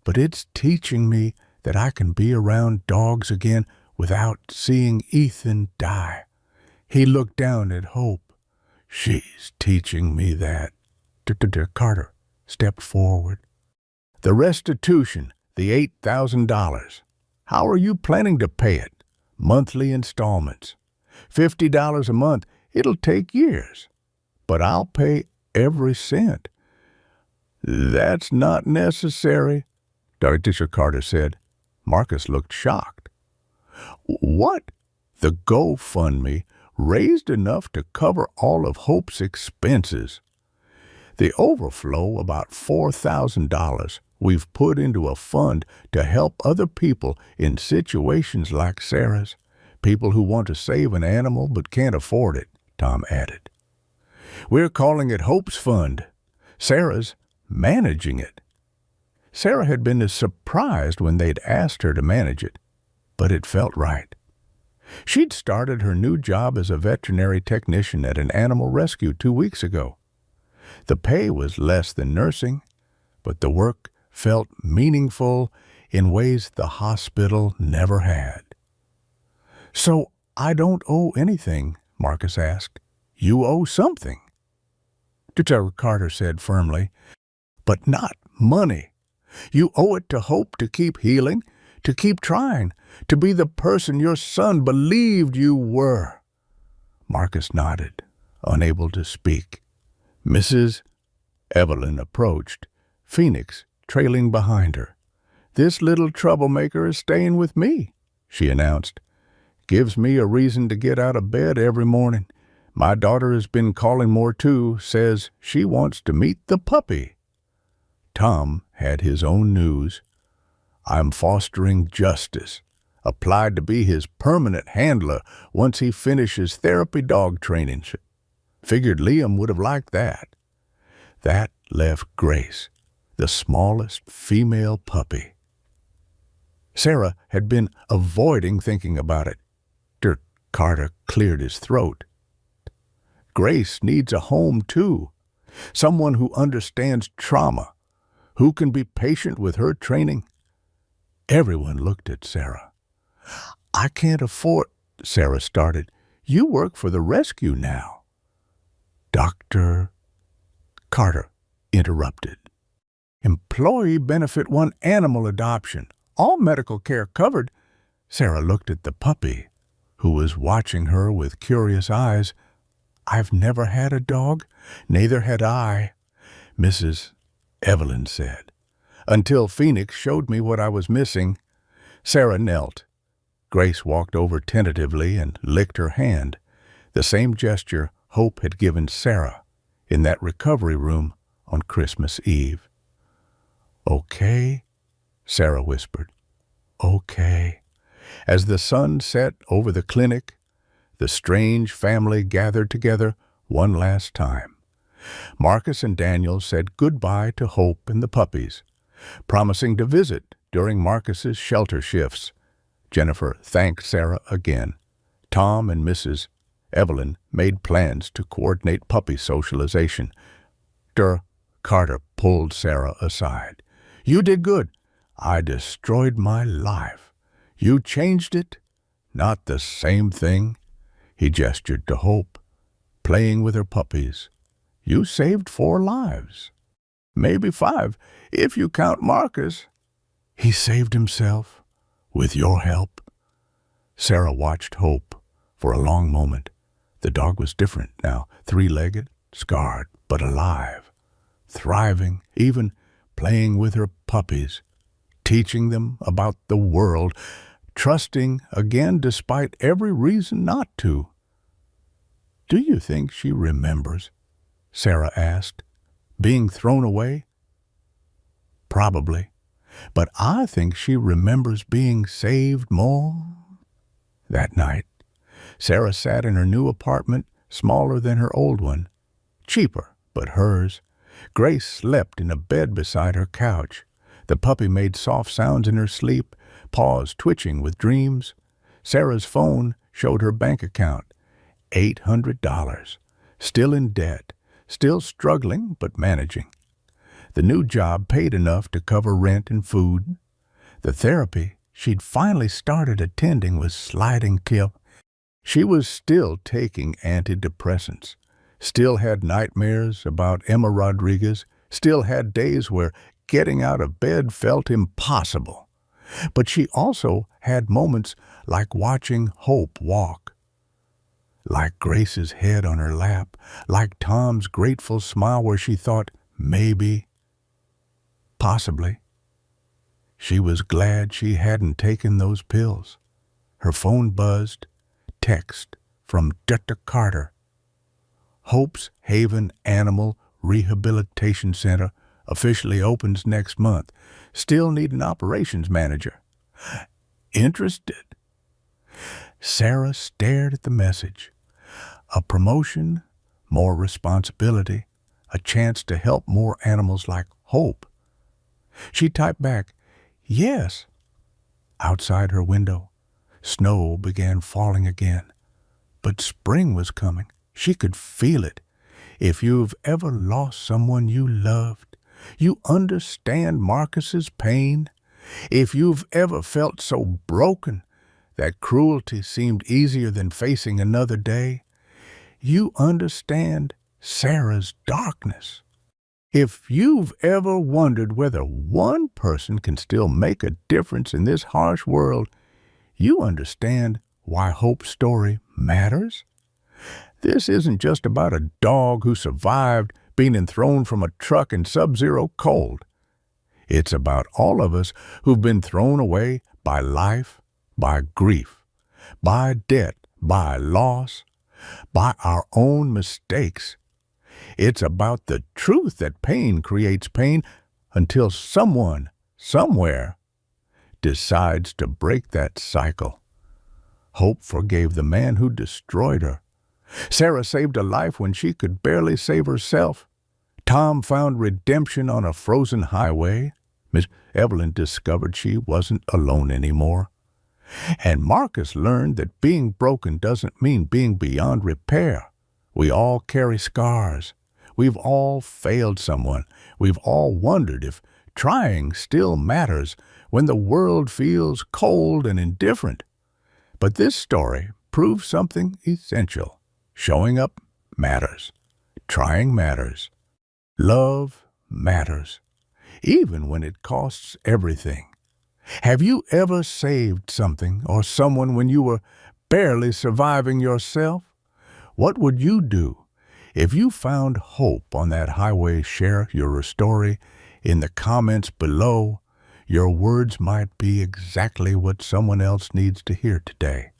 but it's teaching me that I can be around dogs again without seeing Ethan die." He looked down at Hope. "She's teaching me that." Dr. Carter stepped forward. "The restitution, the $8,000. How are you planning to pay it? Monthly installments?" $50 a month. It'll take years, but I'll pay every cent." "That's not necessary," Dr. Carter said. Marcus looked shocked. "What?" "The GoFundMe raised enough to cover all of Hope's expenses. The overflow, about $4,000, we've put into a fund to help other people in situations like Sarah's, people who want to save an animal but can't afford it," Tom added. "We're calling it Hope's Fund. Sarah's managing it." Sarah had been surprised when they'd asked her to manage it, but it felt right. She'd started her new job as a veterinary technician at an animal rescue 2 weeks ago. The pay was less than nursing, but the work felt meaningful in ways the hospital never had. "So I don't owe anything?" Marcus asked. "You owe something," Dr. Carter said firmly, "but not money. You owe it to Hope to keep healing, to keep trying, to be the person your son believed you were." Marcus nodded, unable to speak. Mrs. Evelyn approached, Phoenix trailing behind her. "This little troublemaker is staying with me," she announced. "Gives me a reason to get out of bed every morning. My daughter has been calling more too, says she wants to meet the puppy." Tom had his own news. "I'm fostering Justice. Applied to be his permanent handler once he finishes therapy dog training. Figured Liam would have liked that." That left Grace, the smallest female puppy. Sarah had been avoiding thinking about it. Dr. Carter cleared his throat. "Grace needs a home, too. Someone who understands trauma, who can be patient with her training." Everyone looked at Sarah. "I can't afford—" Sarah started. "You work for the rescue now." Dr. Carter interrupted. "Employee benefit 1 animal adoption. All medical care covered." Sarah looked at the puppy, who was watching her with curious eyes. "I've never had a dog. Neither had I," Mrs. Evelyn said, "until Phoenix showed me what I was missing." Sarah knelt. Grace walked over tentatively and licked her hand, the same gesture Hope had given Sarah in that recovery room on Christmas Eve. "Okay," Sarah whispered. "Okay." As the sun set over the clinic, the strange family gathered together one last time. Marcus and Daniel said goodbye to Hope and the puppies, promising to visit during Marcus's shelter shifts. Jennifer thanked Sarah again. Tom and Mrs. Evelyn made plans to coordinate puppy socialization. Dr. Carter pulled Sarah aside. "You did good. I destroyed my life. You changed it. Not the same thing." He gestured to Hope, playing with her puppies. "You saved 4 lives. Maybe 5, if you count Marcus." "He saved himself, with your help." Sarah watched Hope for a long moment. The dog was different now, 3-legged, scarred, but alive, thriving, even playing with her puppies, teaching them about the world, trusting again despite every reason not to. "Do you think she remembers?" Sarah asked. "Being thrown away?" "Probably. But I think she remembers being saved more." That night, Sarah sat in her new apartment, smaller than her old one, cheaper but hers. Grace slept in a bed beside her couch. The puppy made soft sounds in her sleep, paws twitching with dreams. Sarah's phone showed her bank account, $800, still in debt, still struggling but managing. The new job paid enough to cover rent and food. The therapy she'd finally started attending was sliding till. She was still taking antidepressants, still had nightmares about Emma Rodriguez, still had days where getting out of bed felt impossible. But she also had moments like watching Hope walk. like Grace's head on her lap, like Tom's grateful smile where she thought, maybe, possibly. She was glad she hadn't taken those pills. Her phone buzzed. Text from Dr. Carter. Hope's Haven Animal Rehabilitation Center officially opens next month. Still need an operations manager. Interested? Sarah stared at the message. A promotion, more responsibility, a chance to help more animals like Hope. She typed back, yes. Outside her window, snow began falling again. But spring was coming. She could feel it. If you've ever lost someone you loved, you understand Marcus's pain. If you've ever felt so broken that cruelty seemed easier than facing another day, you understand Sarah's darkness. If you've ever wondered whether one person can still make a difference in this harsh world, you understand why Hope's story matters. This isn't just about a dog who survived being thrown from a truck in sub-zero cold. It's about all of us who've been thrown away by life, by grief, by debt, by loss, by our own mistakes. It's about the truth that pain creates pain until someone, somewhere, decides to break that cycle. Hope forgave the man who destroyed her. Sarah saved a life when she could barely save herself. Tom found redemption on a frozen highway. Miss Evelyn discovered she wasn't alone anymore. And Marcus learned that being broken doesn't mean being beyond repair. We all carry scars. We've all failed someone. We've all wondered if trying still matters when the world feels cold and indifferent. But this story proves something essential. Showing up matters. Trying matters. Love matters. Even when it costs everything. Have you ever saved something or someone when you were barely surviving yourself? What would you do if you found hope on that highway? Share your story in the comments below. Your words might be exactly what someone else needs to hear today.